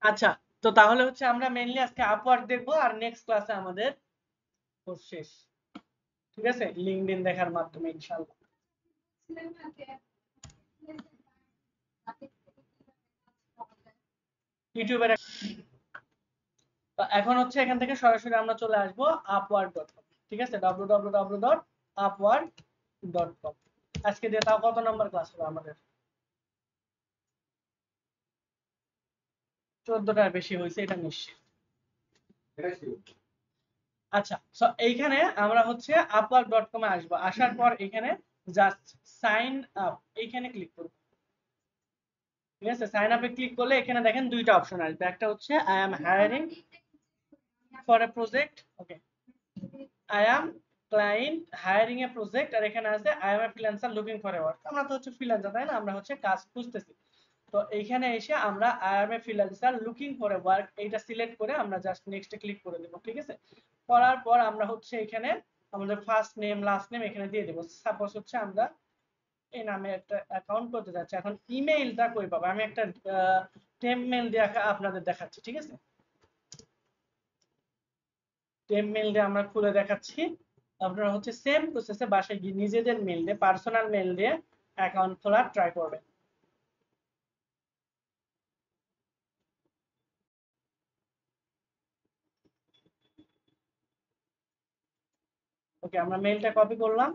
আচ্ছা, তো তাহলে হচ্ছে আমরা মেইনলি আজকে আপওয়ার্ক দেখবো, আর নেক্সট ক্লাসে আমাদের কোর্স শেষ। ঠিক আছে, লিঙ্কডইন দেখার মাধ্যমে ইনশাআল্লাহ। ইউটিউবের তো এখন হচ্ছে এখান থেকে সরাসরি আমরা চলে আসবো upwork.com। ঠিক আছে, www.upwork.com। আজকে দিয়ে তাও কত নাম্বার ক্লাস হবে আমাদের? 14টার বেশি হয়েছে এটা নিশ্চিত। আচ্ছা, সো এইখানে আমরা হচ্ছে upwork.com এ আসবো। আসার পর এখানে জাস্ট সাইন আপ এইখানে ক্লিক করব। ঠিক আছে, সাইন আপে ক্লিক করলে এখানে দেখেন দুইটা অপশন আসবে। একটা হচ্ছে I am hiring for a project, okay, I am client hiring a project, আর এখানে আছে I am a freelancer looking for a work. আমরা তো হচ্ছে ফ্রিল্যান্সার, তাই না? আমরা হচ্ছে কাজ খুঁজতেছি। তো এইখানে এসে আমরা I am a freelancer looking for a work এইটা সিলেক্ট করে আমরা জাস্ট নেক্সটে ক্লিক করে দেব। ঠিক আছে, করার পর আমরা হচ্ছে এখানে আমাদের ফার্স্ট নেম লাস্ট নেম এখানে দিয়ে দেব। সাপোজ হচ্ছে আমরা এই নামে একটা অ্যাকাউন্ট করতে যাচ্ছি। এখন ইমেইলটা কই পাবো? আমি একটা টেম্প মেইল দিয়ে আপনাদের দেখাচ্ছি। ঠিক আছে, টেম্প মেইল দিয়ে আমরা খুলে দেখাচ্ছি। আপনারা হচ্ছে সেম প্রসেসে বাসায় গিয়ে নিজেদের মেইল দিয়ে, পার্সোনাল মেইল দিয়ে অ্যাকাউন্ট খোলার ট্রাই করবেন। ওকে, আমরা মেইলটা কপি করলাম,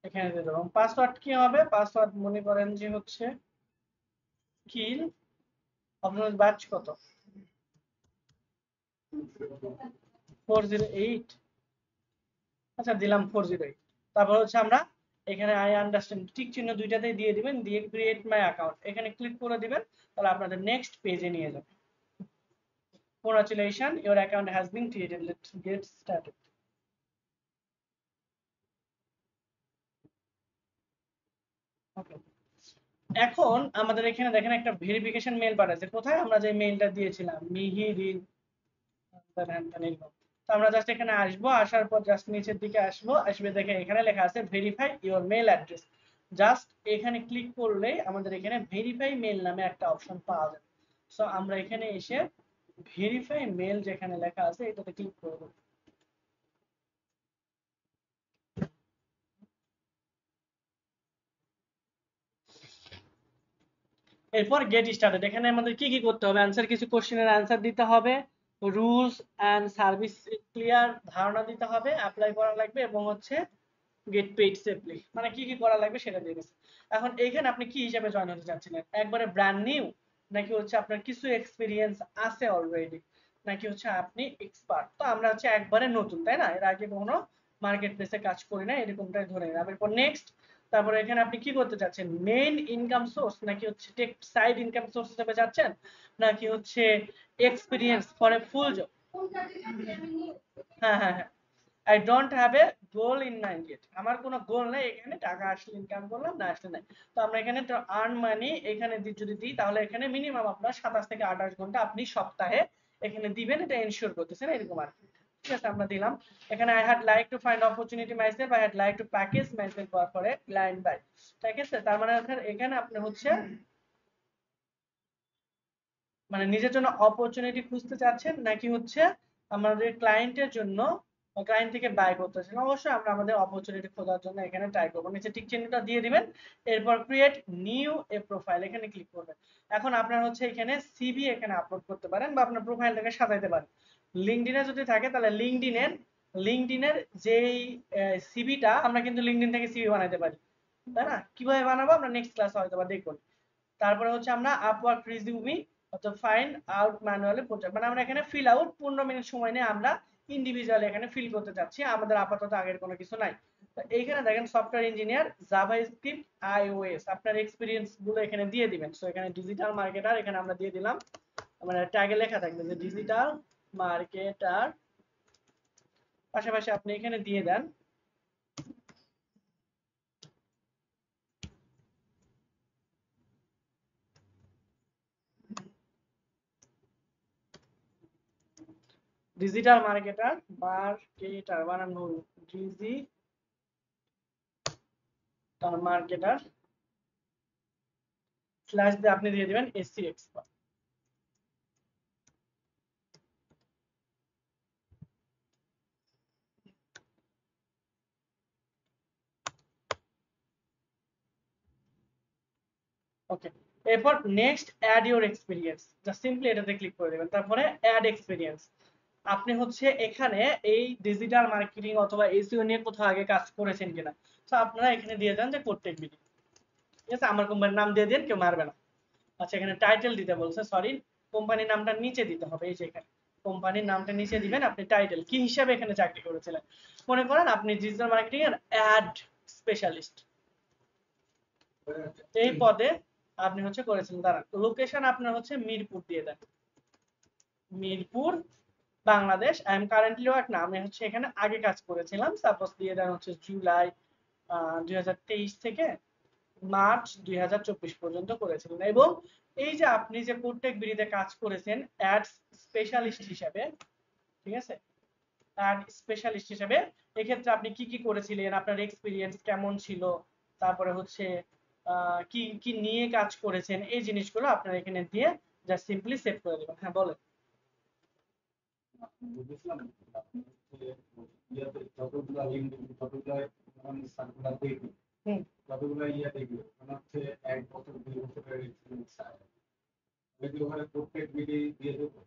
এখানে দিয়ে দেবো। পাসওয়ার্ড কি হবে? পাসওয়ার্ড মনে করেন যে হচ্ছে কিল। আপনার ব্যাচ কত? 408। আচ্ছা, দিলাম 408। তারপর হচ্ছে আমরা এখানে আই আন্ডারস্ট্যান্ড টিক চিহ্ন দুইটাতেই দিয়ে দিবেন, দিয়ে ক্রিয়েট মাই অ্যাকাউন্ট এখানে ক্লিক করে দিবেন। তাহলে আপনাদের নেক্সট পেজে নিয়ে যাবে। Congratulations, your account has been created. Let's get started. Okay. এখন আমাদের এখানে দেখেন একটা ভেরিফিকেশন মেইল পাঠাচ্ছে। কোথায়? আমরা যে মেইলটা দিয়েছিলাম মিহিরিন। তো আমরা জাস্ট এখানে আসবো, আসার পর জাস্ট নিচের দিকে আসবো, আসবে দেখে এখানে লেখা আছে verify your mail address. Just এখানে ক্লিক করলেই আমাদের এখানে ভেরিফাই মেইল নামে একটা অপশন পাওয়া যাবে। সো আমরা এখানে এসে ভেরিফাই মেইল যেখানে লেখা আছে এটাতে ক্লিক করব। এরপর গেট স্টার্টেড। এখানে আমাদের কি কি করতে হবে? অ্যানসার, কিছু কোশ্চেনের অ্যানসার দিতে হবে, রুলস এন্ড সার্ভিস ক্লিয়ার ধারণা দিতে হবে, অ্যাপ্লাই করা লাগবে, এবং হচ্ছে গেট পেইড সেফলি, মানে কি কি করা লাগবে সেটা দিয়ে দিচ্ছে। এখন এইখানে আপনি কি হিসাবে জয়েন হতে চাচ্ছিলেন? একবারে ব্র্যান্ড নিউ, নাকি হচ্ছে আপনার কিছু এক্সপিরিয়েন্স আছে অলরেডি, নাকি হচ্ছে আপনি এক্সপার্ট? তো আমরা হচ্ছে একবারে নতুন, তাই না? এর আগে কখনো মার্কেট প্লেসে কাজ করি না, এরকমটাই ধরে নিলাম। এরপর নেক্সট। তারপরে এখানে আপনি কি করতে চাচ্ছেন? মেইন ইনকাম সোর্স, নাকি হচ্ছে টেক সাইড ইনকাম সোর্স হিসেবে যাচ্ছেন, নাকি হচ্ছে experience for a full job? হ্যাঁ হ্যাঁ হ্যাঁ, I don't have a goal in mind yet. আমার কোনো গোল নাই এখানে, টাকা আসলে ইনকাম করলাম, না আসলে নাই। তো আমরা এখানে আর্ন মানি এখানে যদি দিই, তাহলে এখানে মিনিমাম আপনার 27 থেকে 28 ঘন্টা আপনি সপ্তাহে এখানে দিবেন, এটা এনশিওর করতেছেন, এরকম আর কি। ঠিক আছে, আমরা দিলাম। এখানে I had like to find opportunity myself, I had like to package myself for a client by. ঠিক আছে, তার মানে এখানে আপনি হচ্ছে মানে নিজের জন্য অপরচুনিটি খুঁজতে চাচ্ছেন, নাকি হচ্ছে আমাদের ক্লায়েন্টের জন্য ক্লায়েন্ট থেকে বাই করতেছেন? অবশ্যই আমরা আমাদের অপরচুনিটি খোঁজার জন্য এখানে ট্রাই করবো। নিচে টিক চিহ্নটা দিয়ে দিবেন, এরপর ক্রিয়েট নিউ এ প্রোফাইল এখানে ক্লিক করবেন। এখন আপনার হচ্ছে এখানে সিভি এখানে আপলোড করতে পারেন, বা আপনার প্রোফাইলটাকে সাজাইতে পারেন। লিঙ্কডইনে যদি থাকে তাহলে লিঙ্কডইনের যেই সিভিটা, আমরা কিন্তু লিঙ্কডইন থেকে সিভি বানাইতে পারি, তাই না? কিভাবে বানাবো আমরা নেক্সট ক্লাসে হয়তো বা দেখবো। তারপরে হচ্ছে আমরা আপওয়ার্ক রিজিউমি অথবা ফাইন্ড আউট ম্যানুয়ালি প্রজেক্ট, মানে আমরা এখানে ফিল আউট 15 মিনিট সময় নিয়ে আমরা ইন্ডিভিজুয়ালি এখানে ফিল করতে চাচ্ছি, আমাদের আপাতত আগের কোনো কিছু নাই। তো এইখানে দেখেন সফটওয়্যার ইঞ্জিনিয়ার জাভাস্ক্রিপ্ট আইওএস, আপনার এক্সপিরিয়েন্স গুলো এখানে দিয়ে দিবেন। সো এখানে ডিজিটাল মার্কেটার এখানে আমরা দিয়ে দিলাম, মানে ট্যাগে লেখা থাকবে যে ডিজিটাল মার্কেটার, পাশাপাশি আপনি এখানে দিয়ে দেন ডিজিটাল মার্কেটার বানানো ডিজিটাল মার্কেটার স্ল্যাশ দিয়ে আপনি দিয়ে দিবেন এসসি এক্সপার্ট। ওকে, এরপর next add your experience, just simply এটাতে ক্লিক করে দিবেন। তারপরে অ্যাড এক্সপিরিয়েন্স, আপনি হচ্ছে এখানে এই ডিজিটাল মার্কেটিং অথবা এসইও নিয়ে কোথাও আগে কাজ করেছেন কিনা, তো আপনারা এখানে দিয়ে দেন যে কোটেক বিডি, ঠিক আছে, আমার কোম্পানির নাম দিয়ে দেন, কেউ মারবে না। আচ্ছা, এখানে টাইটেল দিতে বলছে, সরি, কোম্পানির নামটা নিচে দিতে হবে, এই যে এখানে কোম্পানির নামটা নিচে দিবেন। আপনি টাইটেল কি হিসাবে এখানে চাকরি করেছিলেন, মনে করেন আপনি ডিজিটাল মার্কেটিং এর অ্যাড স্পেশালিস্ট, এই পদে আপনি হচ্ছে করেছিলেন। দাঁড়ান, লোকেশন আপনার হচ্ছে মিরপুর দিয়ে দেন, Mirpur Bangladesh. I am currently work না, আমি হচ্ছে এখানে আগে কাজ করেছিলাম, সাপোজ দিয়ে দেন হচ্ছে জুলাই 2023 থেকে মার্চ 2024 পর্যন্ত করেছিলেন। এবং এই যে আপনি যে কোটেক বিডিতে কাজ করেছেন অ্যাড স্পেশালিস্ট হিসেবে, ঠিক আছে, অ্যাড স্পেশালিস্ট হিসেবে, এক্ষেত্রে আপনি কি কি করেছিলেন, আপনার এক্সপিরিয়েন্স কেমন ছিল, তারপরে হচ্ছে কি কি নিয়ে কাজ করেছেন, এই জিনিসগুলো আপনারা এখানে দিয়ে জাস্ট সিম্পলি সেভ করে দেবেন। হ্যাঁ বলেন। বুঝলাম, যতগুলো লিঙ্ক ততগুলো আমি সার্কুলার দেখি, ততগুলো দেখি মানে হচ্ছে 1 বছর 2 বছরের এক্সপিরিয়েন্স আছে, ওই যে ওখানে প্রত্যেক ভিডিও দিয়ে দেবো।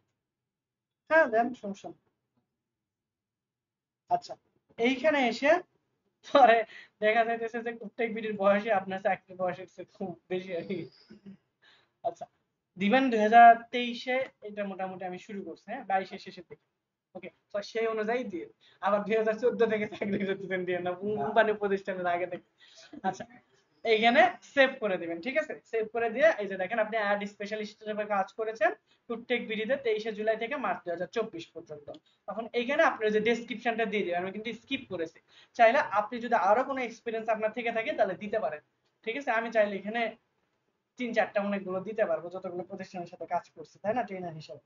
হ্যাঁ দেন, সমস্যা নেই। আচ্ছা, এইখানে এসে পরে দেখা যাইতেছে যে প্রত্যেক ভিডিওর বয়সে আপনার চাকরির বয়সের চেয়ে খুব বেশি আর কি। আচ্ছা, দিবেন 2023-এ, এটা মোটামুটি আমি শুরু করছি, হ্যাঁ 22-এর শেষের দিকে। ওকে, তো সেই অনুযায়ী দিয়ে আবার 2014 থেকে চাকরি করতেছেন দিয়ে না, কোম্পানি প্রতিষ্ঠানের আগে থেকে। আচ্ছা, এইখানে সেভ করে দিবেন, ঠিক আছে, সেভ করে দিয়ে এই যে দেখেন আপনি অ্যাড স্পেশালিস্ট হিসেবে কাজ করেছেন টুকটেক বিডিতে 23শে জুলাই থেকে মার্চ 2024 পর্যন্ত। এখন এইখানে আপনি যে ডেসক্রিপশনটা দিয়ে দিবেন, আমি কিন্তু স্কিপ করেছি, চাইলে আপনি যদি আরো কোনো এক্সপেরিয়েন্স আপনার থেকে থাকে তাহলে দিতে পারেন, ঠিক আছে। আমি চাইলে এখানে 3-4টা অনেকগুলো দিতে পারবো, যতগুলো প্রতিষ্ঠানের সাথে কাজ করছি, তাই না, ট্রেনার হিসেবে।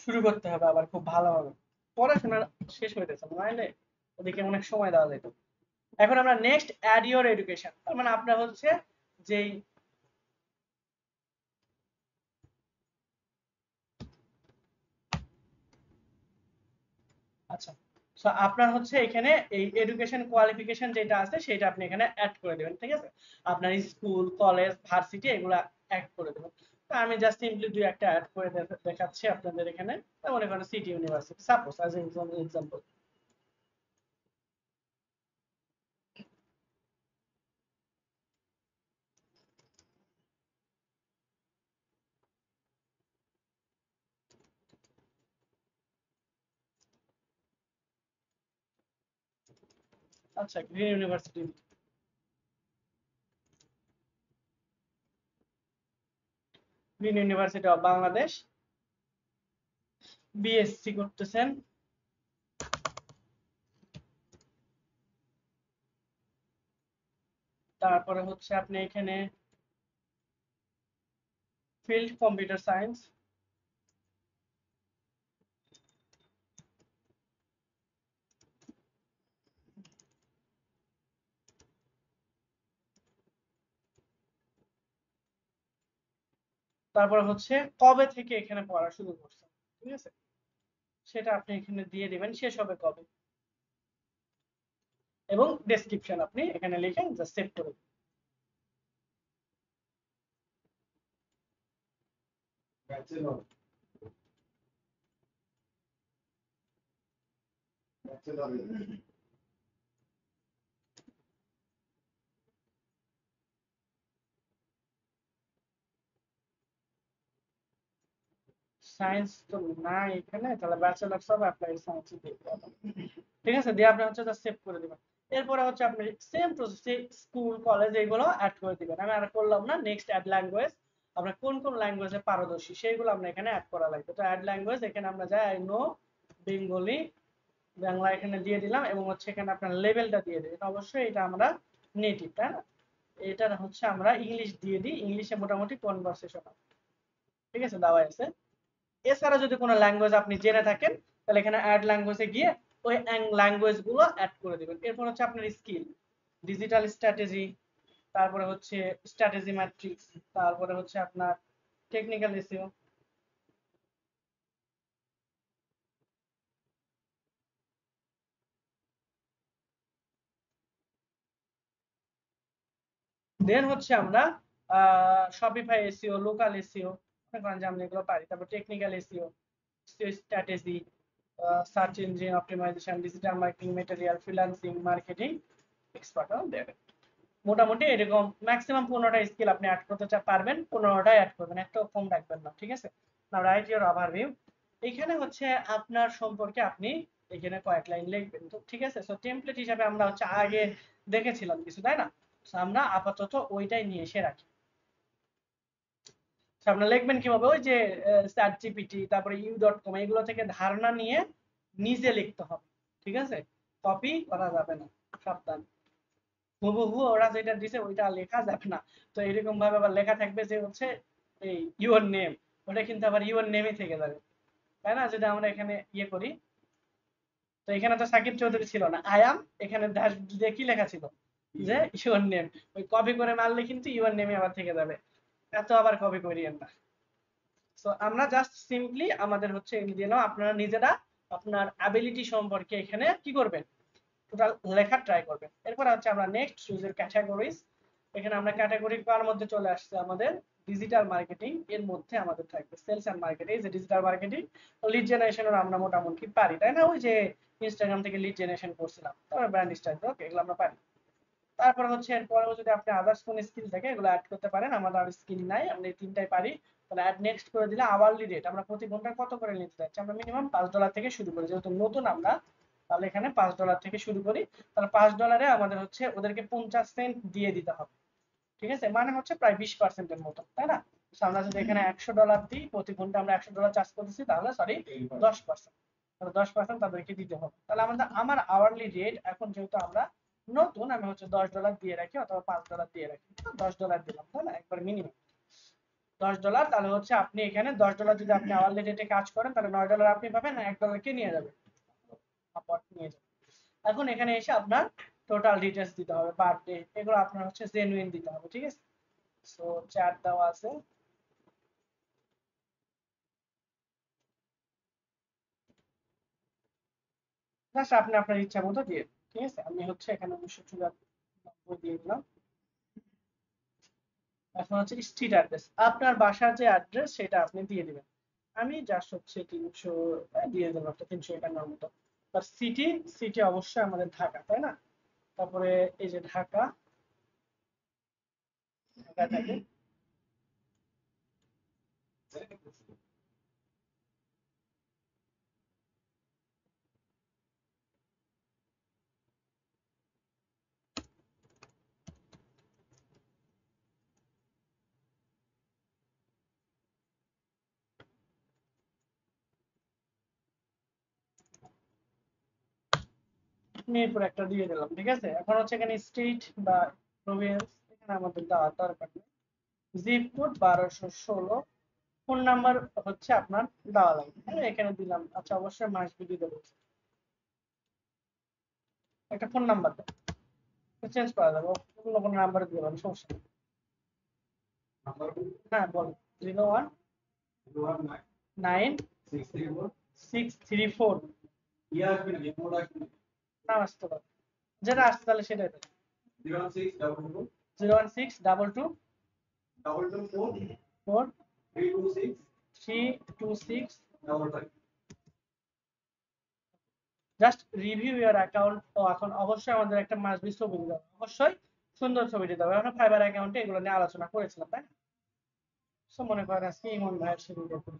শুরু করতে হবে আবার খুব ভালোভাবে, পড়াশোনা শেষ হইতেছে নাইলে ওদিকে অনেক সময় দেওয়া যেত। এখন আমরা নেক্সট অ্যাড ইওর এডুকেশন, তার মানে আপনার হচ্ছে যেই আচ্ছা, সো আপনার হচ্ছে এখানে এই এডুকেশন কোয়ালিফিকেশন যেটা আছে সেটা আপনি এখানে অ্যাড করে দিবেন, ঠিক আছে, আপনার স্কুল কলেজ ভার্সিটি এগুলা অ্যাড করে দেবেন। তো আমি জাস্ট সিম্পলি দুই একটা অ্যাড করে দেখাচ্ছি আপনাদের এখানে, মনে করেন City University suppose as example. আচ্ছা, Green University, Green University of Bangladesh, BSc করতেছেন। তারপরে হচ্ছে আপনি এখানে ফিল্ড কম্পিউটার সায়েন্স, তারপরে হচ্ছে কবে থেকে এখানে পড়া শুরু করছেন, ঠিক আছে, সেটা আপনি এখানে দিয়ে দিবেন, শেষ হবে কবে, এবং ডেসক্রিপশন আপনি এখানে লিখেন, জাস্ট সেভ করে দিন। ব্যাচেলর, ব্যাচেলর সায়েন্স তো না এখানে, তাহলে ব্যাচেলার্স অফ অ্যাপ্লাইড সায়েন্স দিয়ে দিবেন, ঠিক আছে, দিয়ে আপনি হচ্ছে জাস্ট সেভ করে দিবেন। এরপরে হচ্ছে আপনি সেম প্রসেসে স্কুল কলেজ এগুলো অ্যাড করে দিবেন। আমি আর করলাম না, নেক্সট অ্যাড ল্যাঙ্গুয়েজ, আমরা কোন কোন ল্যাঙ্গুয়েজে পারদর্শী সেইগুলো আমরা এখানে অ্যাড করা লাগবে। তো অ্যাড ল্যাঙ্গুয়েজ, এখানে আমরা যাই আই নো বেঙ্গলি, বাংলা এখানে দিয়ে দিলাম, এবং হচ্ছে এখানে আপনার লেভেলটা দিয়ে দিবেন, অবশ্যই এটা আমরা নেটিভ, তাই না, এটা হচ্ছে আমরা ইংলিশ দিয়ে দিই, ইংলিশে মোটামুটি কনভারসেশন, ঠিক আছে, দেওয়া আছে। এছাড়া যদি কোনো ল্যাঙ্গুয়েজ আপনি জেনে থাকেন তাহলে এখানে অ্যাড ল্যাঙ্গুয়েজে গিয়ে ওই ল্যাঙ্গুয়েজ গুলো অ্যাড করে দিবেন। এরপর হচ্ছে আপনার স্কিল, ডিজিটাল স্ট্র্যাটেজি, তারপরে হচ্ছে স্ট্র্যাটেজি ম্যাট্রিক্স, তারপরে হচ্ছে আপনার টেকনিক্যাল এসইও। দেন হচ্ছে আমরা শপিফাই এসইও, লোকাল এসইও, মনে করেন যে আমরা এগুলো পারি। তারপর technical SEO, strategy, search engine optimisation, digital marketing, material, freelancing, marketing, expert দেবে। মোটামুটি এরকম ম্যাক্সিমাম 15টা স্কিল আপনি অ্যাড করতে পারবেন, 15টাই অ্যাড করবেন, একটাও কম রাখবেন না, ঠিক আছে? নাও রাইট ইওর ওভারভিউ। এখানে হচ্ছে আপনার সম্পর্কে আপনি এখানে কয়েক লাইন লিখবেন, তো ঠিক আছে? সো টেমপ্লেট হিসাবে আমরা হচ্ছে আগে দেখেছিলাম কিছু, তাই না? সো আমরা আপাতত ওইটাই নিয়ে এসে রাখি। সো আপনারা লিখবেন কিভাবে, ওই যে চ্যাটজিপিটি, তারপরে u.com, এগুলো থেকে ধারণা নিয়ে নিজে লিখতে হবে, ঠিক আছে? কপি করা যাবে না, সাবধান। হুবহু ওরা যেটা দিছে ওইটা লেখা যাবে না। তো এরকম ভাবে আবার লেখা থাকবে যে হচ্ছে এই ইউর নেম, ওটা কিন্তু আবার ইউর নেমই থেকে যাবে, তাই না? যদি আমরা এখানে ইয়ে করি, তো এখানে তো সাকিব চৌধুরী ছিল না, আই অ্যাম, এখানে ড্যাশ দিয়ে কি লেখা ছিল যে ইউর নেম। ওই কপি করে মারলে কিন্তু ইউর নেমই আবার থেকে যাবে, এত আবার কপি করিয়েন না। সো আমরা জাস্ট সিম্পলি আমাদের হচ্ছে দিয়ে নাও, আপনারা নিজেরা আপনার অ্যাবিলিটি সম্পর্কে এখানে কি করবেন, টোটাল লেখা ট্রাই করবেন। এরপর হচ্ছে আমরা নেক্সট চুজের ক্যাটাগরিজ। এখানে আমরা ক্যাটাগরি কার মধ্যে চলে আসছে, আমাদের ডিজিটাল মার্কেটিং এর মধ্যে আমাদের থাকবে সেলস এন্ড মার্কেটিং। এই যে ডিজিটাল মার্কেটিং, লিড জেনারেশনের আমরা মোটামুটি পারি, তাই না? ওই যে ইনস্টাগ্রাম থেকে লিড জেনারেশন করছিলাম, তারপর ব্র্যান্ড স্টাইল, ওকে, এগুলো আমরা পারি। তারপর হচ্ছে এরপরেও যদি আপনি আদার্স কোন স্কিল থাকে এগুলো অ্যাড করতে পারেন, আমাদের আর স্কিল নাই, আমরা এই তিনটাই পারি। তাহলে অ্যাড নেক্সট করে দিলে আওয়ারলি রেট, আমরা প্রতি ঘন্টায় কত করে নিতে চাচ্ছি, আমরা মিনিমাম $5 থেকে শুরু করি, যেহেতু নতুন আমরা, তাহলে এখানে $5 থেকে শুরু করি। তাহলে $5 আমাদের হচ্ছে ওদেরকে 50 সেন্ট দিয়ে দিতে হবে, ঠিক আছে? মানে হচ্ছে প্রায় 20%-এর মতো, তাই না? আমরা যদি এখানে $100 দিই, প্রতি ঘন্টা আমরা $100 চার্জ করতেছি, তাহলে সরি 10%, তাহলে 10% তাদেরকে দিতে হবে। তাহলে আমার আওয়ারলি রেট এখন, যেহেতু আমরা নতুন, আমি হচ্ছে $10 দিয়ে রাখি অথবা $5 দিয়ে রাখি, $10 দিলাম, তাই না? একবার মিনিমাম $10। তাহলে হচ্ছে আপনি এখানে $10 যদি আপনি আওয়ারলি রেটে কাজ করেন, তাহলে $9 আপনি পাবেন, $1 কে নিয়ে যাবে, আপওয়ার্ক নিয়ে যাবে। এখন এখানে এসে আপনার টোটাল ডিটেইলস দিতে হবে, পার ডে, এগুলো আপনার হচ্ছে জেনুইন দিতে হবে, ঠিক আছে? সো চ্যাট দেওয়া আছে, জাস্ট আপনি আপনার ইচ্ছা মতো দিয়ে, ঠিক আছে? আমি হচ্ছে এখানে 1994 দিয়ে দিলাম। এখন হচ্ছে স্ট্রিট অ্যাড্রেস, আপনার বাসার যে অ্যাড্রেস সেটা আপনি দিয়ে দিবেন। আমি জাস্ট হচ্ছে 300 দিয়ে দিলাম, একটা 351 মতো। আর সিটি, সিটি অবশ্যই আমাদের ঢাকা, তাই না? তারপরে এই যে ঢাকা, ঢাকা থাকে। মিরপুর একটা দিয়ে দিলাম, ঠিক আছে? এখন হচ্ছে এখানে স্ট্রিট বা প্রভিন্স এখানে আমাদের দেওয়ার দরকার নেই। জিপ কোড 1216, ফোন নাম্বার হচ্ছে আপনার দেওয়া লাগবে, হ্যাঁ এখানে দিলাম। আচ্ছা, অবশ্যই মাস বিডি দেবো, একটা ফোন নাম্বার দেবো, চেঞ্জ করা যাবে, অন্য কোনো নাম্বার দিয়ে দেবেন, সমস্যা নেই। হ্যাঁ বল, 0199634 না আসতে পারে, যেটা আসছে তাহলে সেটাই দেবেন। 0162224326326। জাস্ট রিভিউ ইয়ার অ্যাকাউন্ট। তো এখন অবশ্যই আমাদের একটা মাস বি ছবি দিতে হবে, অবশ্যই সুন্দর ছবি দিতে হবে। আমরা ফাইবার অ্যাকাউন্টে এগুলো নিয়ে আলোচনা করেছিলাম, তাই না? সো মনে করেন আজকে ইমন ভাইয়ের ছবি দেখুন,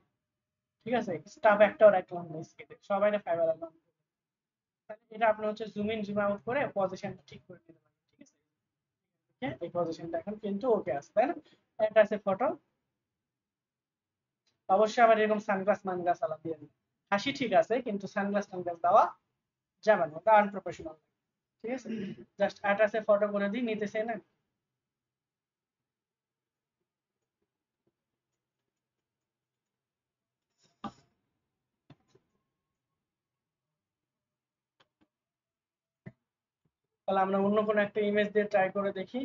ঠিক আছে? স্টাফ একটাও রাখলাম না স্কেলে, সবাই ফাইবার অ্যাকাউন্ট। এটা আপনি হচ্ছে জুম ইন জুম আউট করে পজিশনটা ঠিক করে দিতে পারেন, ঠিক আছে? হ্যাঁ, এই পজিশনটা এখন কিন্তু ওকে আছে, তাই না? একটা আছে ফটো, অবশ্যই আবার এরকম সানগ্লাস মানগ্লাস আলাদা দিয়ে দিন। হাসি ঠিক আছে, কিন্তু সানগ্লাস টানগ্লাস দেওয়া যাবে না, ওটা আনপ্রফেশনাল, ঠিক আছে? জাস্ট অ্যাটাচে ফটো করে দিই, নিতেছে না। তাহলে আমরা অন্য কোনো একটা ইমেজ দিয়ে ট্রাই করে দেখি।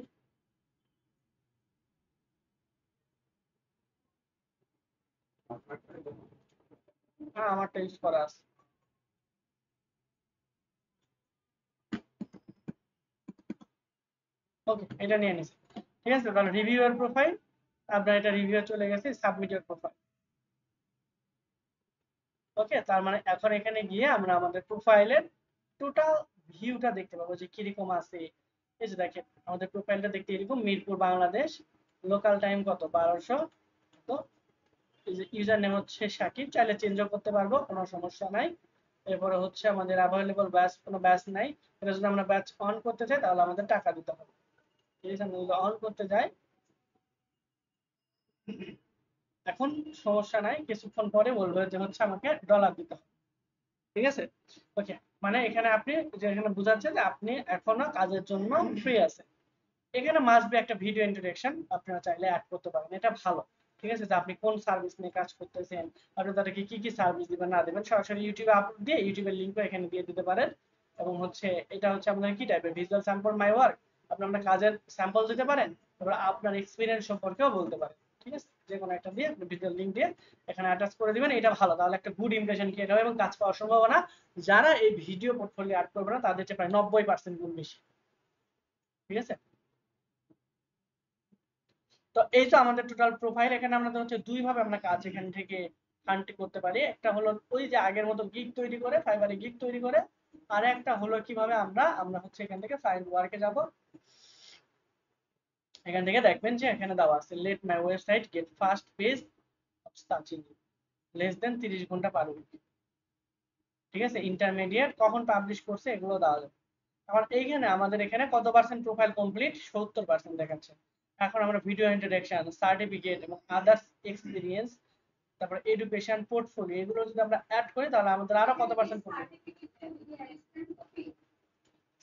হ্যাঁ আমারটা ইউজ করা আছে। ওকে এটা নিয়ে নিছি, ঠিক আছে। তাহলে রিভিউয়ার প্রোফাইল, আপনার এটা রিভিউ চলে গেছে, সাবমিটের প্রোফাইল। ওকে, তার মানে এখন এখানে গিয়ে আমরা আমাদের প্রোফাইলের টোটাল ভিউটা দেখতে পাবো যে কিরকম আছে। এই যে দেখেন আমাদের প্রোফাইলটা দেখতে এরকম, মিরপুর বাংলাদেশ, লোকাল টাইম কত 1200, তো এই যে ইউজার নেম হচ্ছে শাকিব, চাইলে চেঞ্জও করতে পারবো, কোনো সমস্যা নাই। এরপরে হচ্ছে আমাদের অ্যাভেলেবল ব্যাচ, কোনো ব্যাচ নাই, এটা যদি আমরা ব্যাচ অন করতে চাই তাহলে আমাদের টাকা দিতে হবে। ঠিক আছে, আমরা যদি অন করতে যাই এখন সমস্যা নাই, কিছুক্ষণ পরে বলবে যে হচ্ছে আমাকে ডলার দিতে হবে। ঠিক আছে, ওকে, মানে এখানে আপনি যে এখানে বোঝাচ্ছে যে আপনি এখনো কাজের জন্য ফ্রি আছেন। এখানে মাস্ট বি একটা ভিডিও ইন্ট্রোডাকশন আপনারা চাইলে অ্যাড করতে পারেন, এটা ভালো। ঠিক আছে, যে আপনি কোন সার্ভিস নিয়ে কাজ করতেছেন, আপনি তাদেরকে কি কি সার্ভিস দিবেন না দিবেন, সরাসরি ইউটিউবে আপলোড দিয়ে ইউটিউবের লিংকও এখানে দিয়ে দিতে পারেন। এবং হচ্ছে এটা হচ্ছে আপনার কি টাইপের ভিজুয়াল স্যাম্পল মাই ওয়ার্ক, আপনি আপনার কাজের স্যাম্পল দিতে পারেন, তারপর আপনার এক্সপিরিয়েন্স সম্পর্কেও বলতে পারেন। ঠিক আছে, যে কোনো একটা দিয়ে আপনি ভিজুয়াল লিংক দিয়ে এখানে অ্যাটাচ করে দিবেন, এটা ভালো, তাহলে একটা গুড ইমপ্রেশন ক্রিয়েট হবে এবং কাজ পাওয়ার সম্ভাবনা যারা এই ভিডিও পোর্টফোলিও অ্যাড করবে না তাদের চেয়ে প্রায় 90% গুণ বেশি। ঠিক আছে, তো এই তো আমাদের টোটাল প্রোফাইল। এখানে আমরা হচ্ছে দুই ভাবে আমরা কাজ এখান থেকে হান্ট করতে পারি, একটা হলো ওই যে আগের মতো গিগ তৈরি করে, ফাইবারে গিগ তৈরি করে, আর একটা হলো কিভাবে আমরা আমরা হচ্ছে এখান থেকে ফাইন্ড ওয়ার্কে যাব। এখান থেকে দেখবেন যে এখানে দেওয়া আছে let my website get first page search engine less than 30 ঘন্টা পার উইক। ঠিক আছে, ইন্টারমিডিয়েট কখন পাবলিশ করছে এগুলো দেওয়া যাবে। এখন এইখানে আমাদের এখানে কত পার্সেন্ট প্রোফাইল কমপ্লিট, 70% দেখাচ্ছে। এখন আমরা ভিডিও ইন্ট্রোডাকশন, সার্টিফিকেট এবং আদার্স এক্সপিরিয়েন্স, তারপর এডুকেশন, পোর্টফোলিও, এগুলো যদি আমরা অ্যাড করি তাহলে আমাদের আরো কত পার্সেন্ট পড়বে।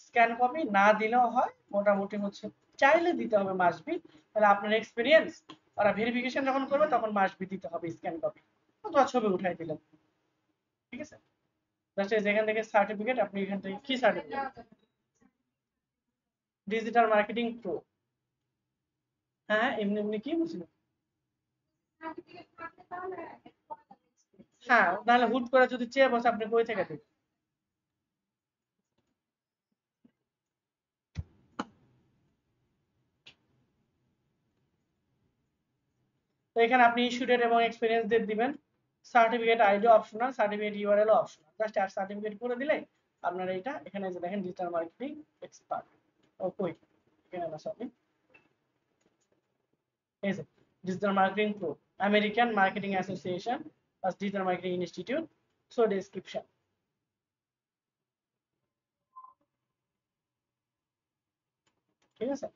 স্ক্যান কপি না দিলেও হয়, মোটামুটি হচ্ছে চাইলে দিতে হবে মাসবি, তাহলে আপনার এক্সপিরিয়েন্স ওরা ভেরিফিকেশন যখন করবে তখন মাসবি দিতে হবে স্ক্যান কপি, অথবা ছবি উঠাই দিলেন। ঠিক আছে, জাস্ট যেখান থেকে সার্টিফিকেট, আপনি এখান থেকে কি সার্টিফিকেট, ডিজিটাল মার্কেটিং প্রো। হ্যাঁ এমনি এমনি কি বুঝলেন, হ্যাঁ তাহলে হুট করে যদি চেয়ে বসে আপনি কই থেকে দেবেন। তো এখানে আপনি ইস্যু ডেট এবং এক্সপিরিয়েন্স ডেট দিবেন, certificate ID optional, certificate URL optional, just আর সার্টিফিকেট করে দিলে আপনার এইটা এখানে যে দেখেন ডিজিটাল মার্কেটিং এক্সপার্ট, ও কই এখানে না সরি, এই যে digital marketing pro, American marketing association plus digital marketing institute, so description. ঠিক আছে,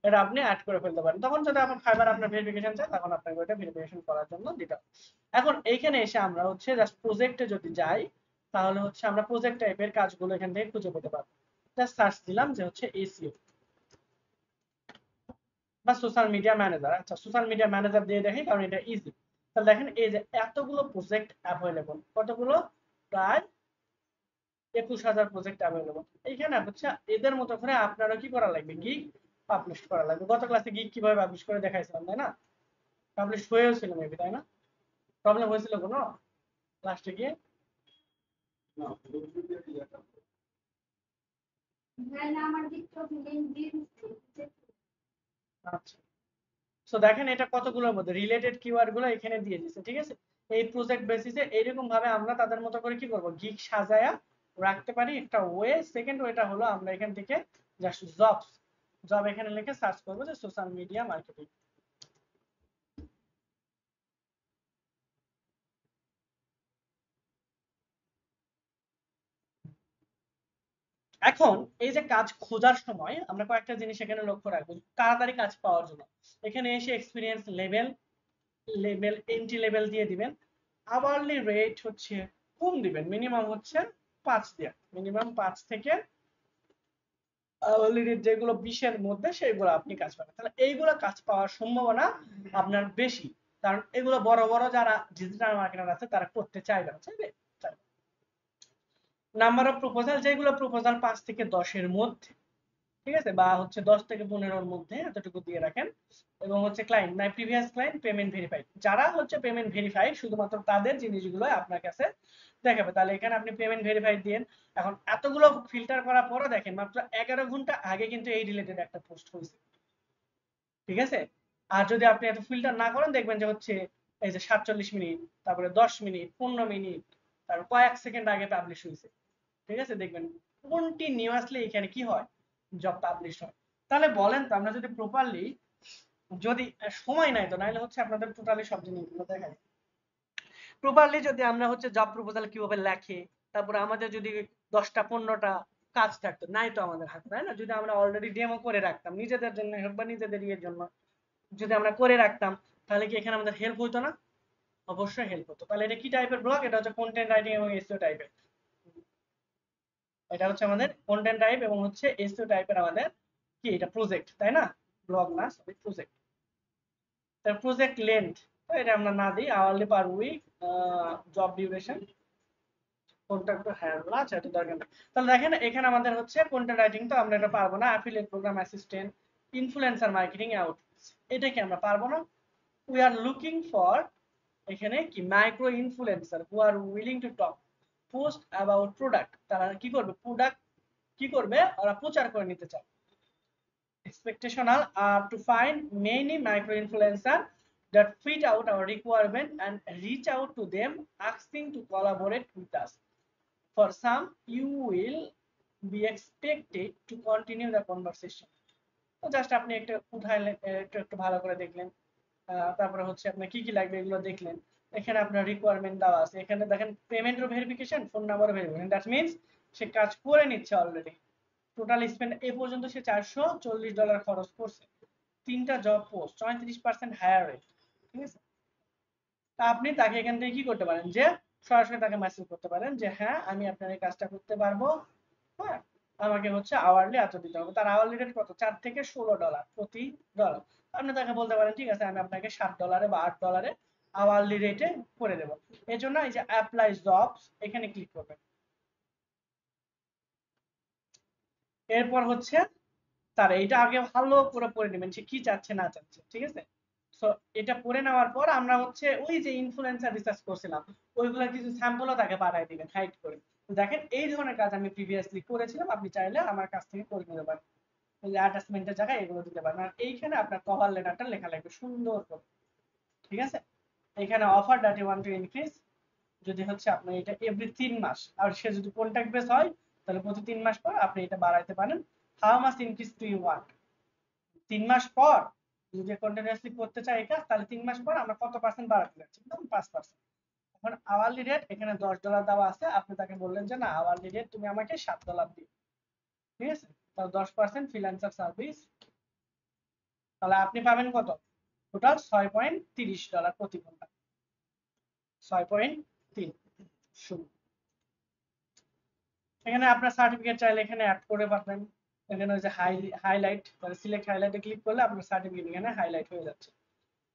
এটা আপনি অ্যাড করে ফেলতে পারেন, তখন যদি আপনার ফাইবার আপনার ভেরিফিকেশন চায় তখন আপনাকে ওটা ভেরিফিকেশন করার জন্য দিতে হবে। এখন এইখানে এসে আমরা হচ্ছে জাস্ট প্রজেক্টে যদি যাই তাহলে হচ্ছে আমরা প্রজেক্ট টাইপের কাজগুলো এখান থেকে খুঁজে পেতে পারবো। জাস্ট সার্চ দিলাম যে হচ্ছে এসইও বা সোশ্যাল মিডিয়া ম্যানেজার, আচ্ছা সোশ্যাল মিডিয়া ম্যানেজার দিয়ে দেখি কারণ এটা ইজি। তাহলে দেখেন এই যে এতগুলো প্রজেক্ট অ্যাভেলেবল, কতগুলো, প্রায় 21,000 প্রজেক্ট অ্যাভেলেবল। এইখানে হচ্ছে এদের মতো করে আপনারও কি করা লাগবে, গিগ পাবলিশ করা লাগবে। গত ক্লাসে গিগ কিভাবে পাবলিশ করে দেখাইছিলাম তাই না, পাবলিশ হয়েও ছিল মেবি তাই না, প্রবলেম হয়েছিল কোনো লাস্টে গিয়ে। আচ্ছা, সো দেখেন এটা কতগুলোর মধ্যে রিলেটেড কিওয়ার্ড গুলো এখানে দিয়ে দিচ্ছে। ঠিক আছে, এই প্রজেক্ট বেসিসে এইরকম ভাবে আমরা তাদের মতো করে কি করব, গিগ সাজায়া রাখতে পারি। একটা ওয়ে, সেকেন্ড ওয়েটা হলো আমরা এখান থেকে জাস্ট জবস, জব এখানে লিখে সার্চ করব যে সোশ্যাল মিডিয়া মার্কেটিং। এখন এই যে কাজ খোঁজার সময় আমরা কয়েকটা জিনিস এখানে লক্ষ্য রাখবো তাড়াতাড়ি কাজ পাওয়ার জন্য। এখানে এসে experience level, level entry level দিয়ে দিবেন। আওয়ারলি রেট হচ্ছে কম দিবেন, মিনিমাম হচ্ছে 5 দিয়ে, মিনিমাম 5 থেকে আওয়ারলি রেট যেগুলো 20 এর মধ্যে সেগুলো আপনি কাজ পাবেন। তাহলে এইগুলো কাজ পাওয়ার সম্ভাবনা আপনার বেশি, কারণ এগুলো বড় বড় যারা ডিজিটাল মার্কেটার আছে তারা করতে চাইবে না, চাইবে। নাম্বার অফ প্রপোজাল, যেগুলো প্রপোজাল 5 থেকে 10 এর মধ্যে, ঠিক আছে, বা হচ্ছে 10 থেকে 15-র মধ্যে এতটুকু দিয়ে রাখেন। এবং হচ্ছে client my previous client payment verified, যারা হচ্ছে পেমেন্ট ভেরিফাইড শুধুমাত্র তাদের জিনিসগুলো আপনার কাছে দেখাবে। তাহলে এখানে আপনি পেমেন্ট ভেরিফাইড দিন। এখন এতগুলো ফিল্টার করার পরও দেখেন মাত্র 11 ঘন্টা আগে কিন্তু এই রিলেটেড একটা পোস্ট হয়েছে, ঠিক আছে। আর যদি আপনি এত ফিল্টার না করেন দেখবেন যে হচ্ছে এই যে 47 মিনিট, তারপরে 10 মিনিট, 15 মিনিট, তারপর কয়েক সেকেন্ড আগে পাবলিশ হয়েছে, ঠিক আছে। দেখবেন কন্টিনিউয়াসলি এখানে কি হয়, জব পাবলিশ হয়। তাহলে বলেন তো আমরা যদি প্রপারলি, যদি সময় নাই তো নাইলে হচ্ছে আপনাদের টোটালি সব জিনিসগুলো দেখায় প্রপারলি, যদি আমরা হচ্ছে জব প্রপোজাল কিভাবে লেখে, তারপরে আমাদের যদি 10টা 15টা কাজ থাকতো, নাই তো আমাদের হাতে, তাই না। যদি আমরা অলরেডি ডেমো করে রাখতাম নিজেদের জন্য হোক বা নিজেদের ইয়ের জন্য, যদি আমরা করে রাখতাম, তাহলে কি এখানে আমাদের হেল্প হতো না? অবশ্যই হেল্প হতো। তাহলে এটা কি টাইপের ব্লগ? এটা হচ্ছে কন্টেন্ট রাইটিং এবং এসইও টাইপের। এটা হচ্ছে আমাদের কন্টেন্ট টাইপ এবং হচ্ছে এসইও টাইপের আমাদের কি, এটা প্রজেক্ট, তাই না? ব্লগ না, সরি প্রজেক্ট। তার প্রজেক্ট লেন্থ এটা আমরা না দিই, hourly per week, job duration, contract হ্যাঁ আচ্ছা এটা দরকার নেই। তাহলে দেখেন এখানে আমাদের হচ্ছে কন্টেন্ট রাইটিং তো আমরা এটা পারবো না, affiliate programme assistant, influencer marketing outreach, এটা কি আমরা পারবো না। উই আর লুকিং ফর, এখানে কি micro influencer who R willing to talk post about product, তারা কি করবে, প্রোডাক্ট কি করবে, ওরা প্রচার করে নিতে চায়। Expectational are to find many micro influencers that fit out our requirement and reach out to them asking to collaborate with us. For some, you will be expected to continue the conversation. তো just আপনি একটা উঠাইলেন, একটু ভালো করে দেখলেন, তারপরে হচ্ছে আপনার কি কি লাগবে এগুলো দেখলেন। এখানে আপনার রিকোয়ারমেন্ট দেওয়া আছে, এখানে দেখেন পেমেন্টের verification, phone number verification, that means সে কাজ করে নিচ্ছে অলরেডি। টোটাল স্পেন্ড এ পর্যন্ত সে $440 খরচ করছে। 3টা জব পোস্ট, 34% হায়ার রেট, ঠিক আছে। তা আপনি তাকে এখান থেকে কি করতে পারেন, যে সরাসরি তাকে মেসেজ করতে পারেন যে হ্যাঁ আমি আপনার এই কাজটা করতে পারবো, হ্যাঁ আমাকে হচ্ছে আওয়ারলি এত দিতে হবে। তার আওয়ারলি রেট কত, $4 থেকে $16 প্রতি ডলার। আপনি তাকে বলতে পারেন ঠিক আছে আমি আপনাকে $7 বা $8 আওয়ারলি রেটে করে দেবো। এর জন্য এই যে অ্যাপ্লাই জবস এখানে ক্লিক করবেন। এরপর হচ্ছে তার এইটা আগে ভালো করে পড়ে নেবেন সে কি চাচ্ছে না চাচ্ছে, ঠিক আছে। সো এটা পড়ে নেওয়ার পর আমরা হচ্ছে ওই যে ইনফ্লুয়েন্সার রিসার্চ করছিলাম ওইগুলোর কিছু স্যাম্পলও তাকে পাঠিয়ে দিবেন হাইড করে। দেখেন এই ধরনের কাজ আমি প্রিভিয়াসলি করেছিলাম, আপনি চাইলে আমার কাছ থেকে করে নিতে পারেন। ওই যে অ্যাটাচমেন্টের জায়গায় এগুলো দিতে পারেন। আর এইখানে আপনার কভার লেটারটা লেখা লাগবে সুন্দর করে, ঠিক আছে। এখানে offer that you want to increase, যদি হচ্ছে আপনি এটা এভরি 3 মাস, আর সে যদি কন্ট্যাক্ট বেস হয় তাহলে প্রতি 3 মাস পর আপনি এটা বাড়াইতে পারেন। How much increase to you want, 3 মাস পর যদি কন্টিনিউয়াসলি করতে চাই এটা, তাহলে 3 মাস পর আমরা কত পার্সেন্ট বাড়াতে যাচ্ছি, ধরুন 5%। এখন আওয়ারলি রেট এখানে $10 দেওয়া আছে, আপনি তাকে বললেন যে না আওয়ারলি রেট তুমি আমাকে $7 দিও, ঠিক আছে। তাহলে 10% ফ্রিল্যান্সার সার্ভিস, তাহলে আপনি পাবেন কত, টোটাল $6.30 প্রতি ঘন্টা, 6.3। এখানে আপনার সার্টিফিকেট চাইলে এখানে অ্যাড করে পাবেন। এখানে ওই যে হাইলাইট, তাহলে সিলেক্ট হাইলাইটে ক্লিক করলে আপনার সার্টিফিকেট এখানে হাইলাইট হয়ে যাচ্ছে,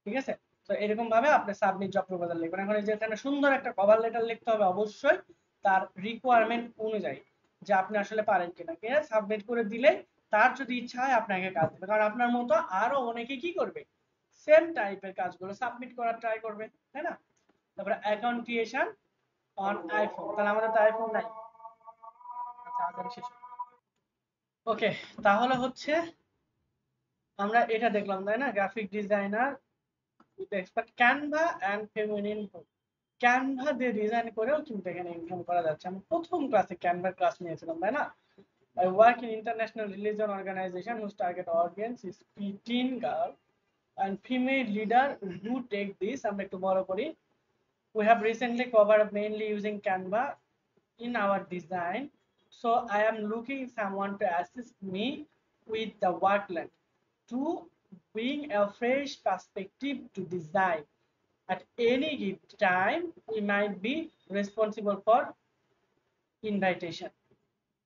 ঠিক আছে। তো এরকম ভাবে আপনি সাবমিট জব প্রপোজাল লিখবেন। এখন এই যে এখানে সুন্দর একটা কভার লেটার লিখতে হবে অবশ্যই তার রিকোয়ারমেন্ট অনুযায়ী, যে আপনি আসলে পারেন কিনা, কে সাবমিট করে দিলে তার যদি ইচ্ছা হয় আপনাকে কাজ দেবে, কারণ আপনার মতো আরো অনেকে কি করবে সেম টাইপের কাজগুলো সাবমিট করার ট্রাই করবে, তাই না। তারপরে অ্যাকাউন্ট ক্রিয়েশন অন আইফোন, তাহলে আমাদের তো আইফোন নাই। আচ্ছা আজান শেষ। ওকে, তাহলে হচ্ছে আমরা এটা দেখলাম তাই না, graphic designer with expert Canva and feminine. Canva দিয়ে ডিজাইন করেও কিন্তু এখানে ইনকাম করা যাচ্ছে। আমি প্রথম ক্লাসে ক্যানভার ক্লাস নিয়েছিলাম তাই না। I work in international religion organization whose target audience is preteen girl and female leader who take this. আমরা একটু বড় করি। We have recently covered mainly using Canva in our design, so I am looking someone to assist me with the workload to bring a fresh perspective to design. At any given time, we might be responsible for invitation.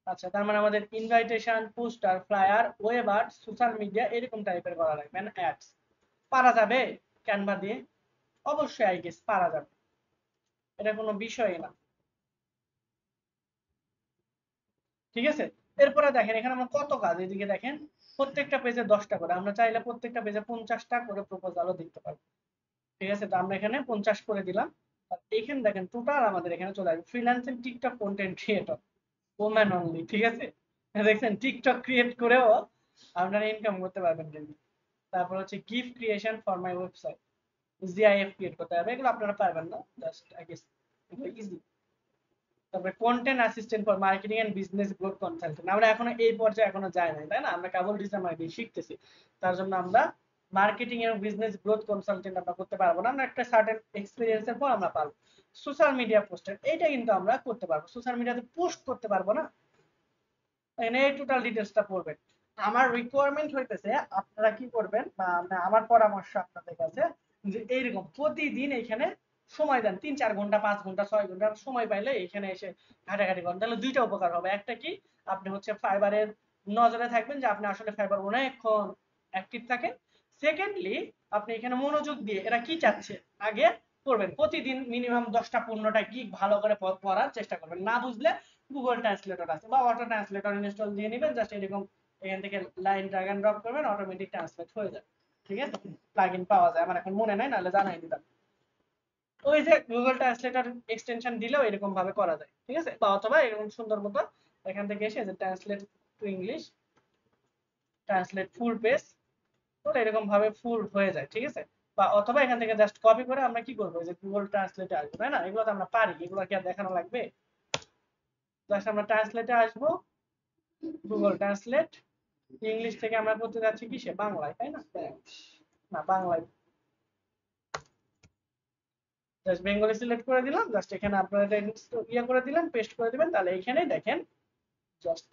আচ্ছা তার মানে আমাদের invitation, poster, flyer, web art, social media এরকম টাইপের করা লাগবে না ads. পারা যাবে ক্যানভা দিয়ে? অবশ্যই আই গেস পারা যাবে, এটা কোনো বিষয়ই না, ঠিক আছে। এরপরে দেখেন এখানে আমরা কত কাজ, এদিকে দেখেন প্রত্যেকটা পেজে 10টা করে, আমরা চাইলে প্রত্যেকটা পেজে 50টা করে প্রপোজালও দিতে পারবো। ঠিক আছে, তো আমরা এখানে 50 করে দিলাম। আর এখানে দেখেন টোটাল আমাদের এখানে চলে আসবে freelancing TikTok content creator woman only. ঠিক আছে, দেখছেন টিকটক ক্রিয়েট করেও আপনারা ইনকাম করতে পারবেন কিন্তু। তারপর হচ্ছে gift creation for my website, GIF create করতে হবে, এগুলো আপনারা পারবেন না, জাস্ট আই গেস এগুলো ইজি। তারপরে content assistant for marketing and business growth consultant, আমরা এখনো এই পর্যায়ে এখনো যাই নাই, তাই না? আমরা কেবল ডিজিটাল মার্কেটিং শিখতেছি, তার জন্য আমরা মার্কেটিং এবং বিজনেস গ্রোথ কনসালটেন্ট আমরা করতে পারবো না, আমরা একটা সার্টেন এক্সপেরিয়েন্সের পর আমরা পারবো। সোশ্যাল মিডিয়া পোস্টার, এইটা কিন্তু আমরা করতে পারবো, সোশ্যাল মিডিয়াতে পোস্ট করতে পারবো না, এখানে এই টোটাল ডিটেইলসটা পড়বেন। আমার রিকোয়ারমেন্ট হইতেছে আপনারা কি করবেন, বা আমার পরামর্শ আপনাদের কাছে যে এইরকম প্রতিদিন এখানে সময় দেন, 3-4 ঘন্টা 5 ঘন্টা 6 ঘন্টা সময় পাইলে এখানে এসে ঘাটাঘাটি করেন, তাহলে দুইটা উপকার হবে। একটা কি, আপনি হচ্ছে ফাইবারের নজরে থাকবেন যে আপনি আসলে ফাইবার অনেকক্ষণ অ্যাক্টিভ থাকেন। সেকেন্ডলি আপনি এখানে মনোযোগ দিয়ে এরা কি চাচ্ছে আগে করবেন, প্রতিদিন মিনিমাম 10টা 15টা গিগ ভালো করে পড়ার চেষ্টা করবেন। না বুঝলে গুগল ট্রান্সলেটর আছে বা অটো ট্রান্সলেটর ইনস্টল দিয়ে নেবেন, জাস্ট এরকম এখান থেকে লাইন ড্র্যাগ এন্ড ড্রপ করবেন, অটোমেটিক ট্রান্সলেট হয়ে যাবে। ঠিক আছে, প্লাগইন পাওয়া যায়, আমার এখন মনে নাই, নাহলে জানাই দিতাম। ওই যে গুগল ট্রান্সলেটর এক্সটেনশন দিলেও এরকম ভাবে করা যায়। ঠিক আছে, বা অথবা এরকম সুন্দর মতো এখান থেকে এসে যে translate to English, translate full page, তো এরকম ভাবে ফুল হয়ে যায়। ঠিক আছে, বা অথবা এখান থেকে জাস্ট কপি করে আমরা কি করবো, যে গুগল ট্রান্সলেটে আসবো, তাই না? এগুলো তো আমরা পারি, এগুলো কি আর দেখানো লাগবে? জাস্ট আমরা ট্রান্সলেটে আসবো, গুগল ট্রান্সলেট ইংলিশ থেকে আমরা করতে যাচ্ছি কি সে বাংলায়, তাই না? না বাংলায়, জাস্ট বেঙ্গলি সিলেক্ট করে দিলাম, জাস্ট এখানে আপনারা ইয়ে করে দিলেন, পেস্ট করে দিবেন, তাহলে এখানে দেখেন জাস্ট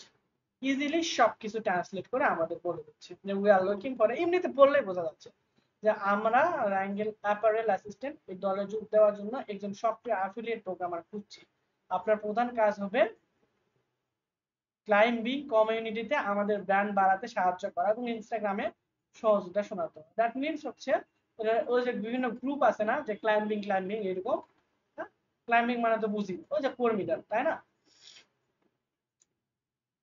ইজিলি সবকিছু ট্রান্সলেট করে আমাদের বলে দিচ্ছে যে উই আর লুকিং ফর, এমনিতে বললেই বোঝা যাচ্ছে যে আমরা র্যাঙ্গেল অ্যাপারেল অ্যাসিস্ট্যান্ট এই দলে যোগ দেওয়ার জন্য একজন সফটওয়্যার অ্যাফিলিয়েট প্রোগ্রামার খুঁজছি। আপনার প্রধান কাজ হবে ক্লাইম্বিং কমিউনিটিতে আমাদের ব্র্যান্ড বাড়াতে সাহায্য করা এবং ইনস্টাগ্রামে সহযোগিতা শোনাতে হবে। দ্যাট মিনস হচ্ছে ওই যে বিভিন্ন গ্রুপ আছে না, যে ক্লাইম্বিং ক্লাইম্বিং এরকম, ক্লাইম্বিং মানে তো বুঝি ওই যে কর্মীদের, তাই না?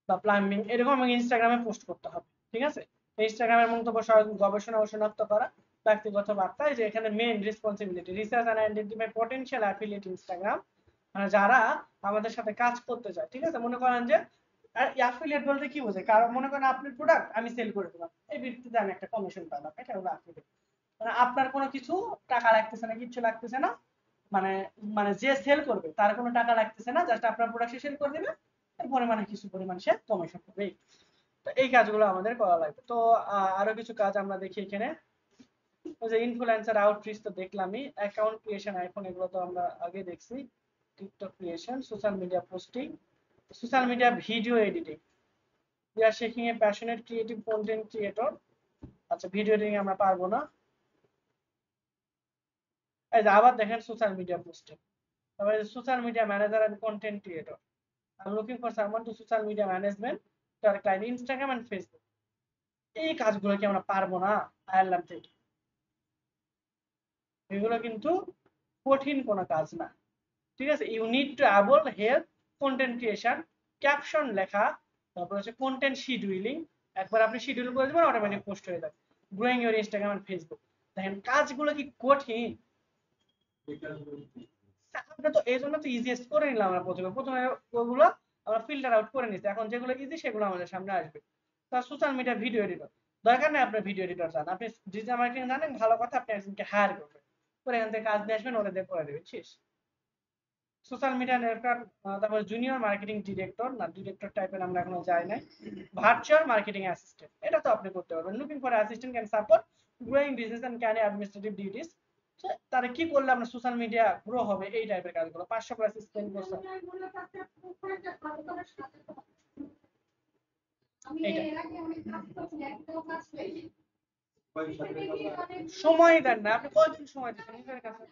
বা ক্লাইম্বিং এরকম ইনস্টাগ্রামে পোস্ট করতে হবে। ঠিক আছে, ইনস্টাগ্রামের মন্তব্য গবেষণা ও শনাক্ত করা ব্যক্তিগত বার্তা, যে এখানে main responsibility research and identify potential affiliate Instagram, মানে যারা আমাদের সাথে কাজ করতে চায়। ঠিক আছে, মনে করেন যে অ্যাফিলিয়েট বলতে কি বোঝায়, কারণ মনে করেন আপনার প্রোডাক্ট আমি সেল করে দিলাম, এই ভিত্তিতে আমি একটা কমিশন পাইলাম, এটা হলো অ্যাফিলিয়েট। মানে আপনার কোনো কিছু টাকা লাগতেছে না, কিছু লাগতেছে না, মানে মানে যে সেল করবে তার কোনো টাকা লাগতেছে না, জাস্ট আপনার প্রোডাক্ট সে সেল করে দিবে, এর পরিমাণে কিছু পরিমাণ সে কমিশন পাবে। তো এই কাজগুলো আমাদের করা লাগবে। তো আরো কিছু কাজ আমরা দেখি এখানে, ওই যে ইনফ্লুয়েন্সার আউটরিচ তো দেখলামই, অ্যাকাউন্ট ক্রিয়েশন আইফোন এগুলো তো আমরা আগে দেখছি, TikTok creation, social media posting, social media video editing, we are seeking a passionate creative content creator. আচ্ছা ভিডিও এডিটিং আমরা পারবো না। এই যে আবার দেখেন সোশ্যাল মিডিয়া পোস্টিং, তারপরে social media manager and content creator, I'm looking for someone to social media management to our client Instagram and Facebook। এই কাজগুলো কি আমরা পারবো না আয়ারল্যান্ড থেকে? এগুলো কিন্তু কঠিন কোনো কাজ না। ঠিক আছে, you need to able help content creation, caption লেখা, তারপর হচ্ছে কন্টেন্ট শিডিউলিং, একবার আপনি শিডিউল করে দেবেন অটোমেটিক পোস্ট হয়ে যাবে, growing your Instagram and Facebook. দেখেন কাজগুলো কি কঠিন? আমরা তো এই জন্য তো ইজিয়েস্ট করে নিলাম, আমরা প্রথমে প্রথমে ওগুলো আমরা ফিল্টার আউট করে নিচ্ছি, এখন যেগুলো ইজি সেগুলো আমাদের সামনে আসবে। তার সোশ্যাল মিডিয়া ভিডিও এডিটর, দরকার নেই আপনার ভিডিও এডিটর জান, আপনি ডিজিটাল মার্কেটিং জানেন ভালো কথা, আপনি একজনকে হায়ার করবেন, পরে এখান থেকে কাজ নিয়ে আসবেন, ওরা দিয়ে করে দেবেন, শেষ। সোশ্যাল মিডিয়া নেটওয়ার্ক, তারপর জুনিয়র মার্কেটিং ডিরেক্টর, না ডিরেক্টর টাইপের আমরা এখনো যাই নাই, ভার্চুয়াল মার্কেটিং অ্যাসিস্ট্যান্ট, এটা তো আপনি করতে পারবেন, looking for assistant can support growing business and carry administrative duties. তারা কি করলে আমরা সোশ্যাল মিডিয়া গ্রো হবে, এই টাইপের কাজগুলো 500 করে অ্যাসিস্ট্যান্ট করছে। সময় দেন না আপনি, কয়দিন সময় দিচ্ছেন নিজের কাছে?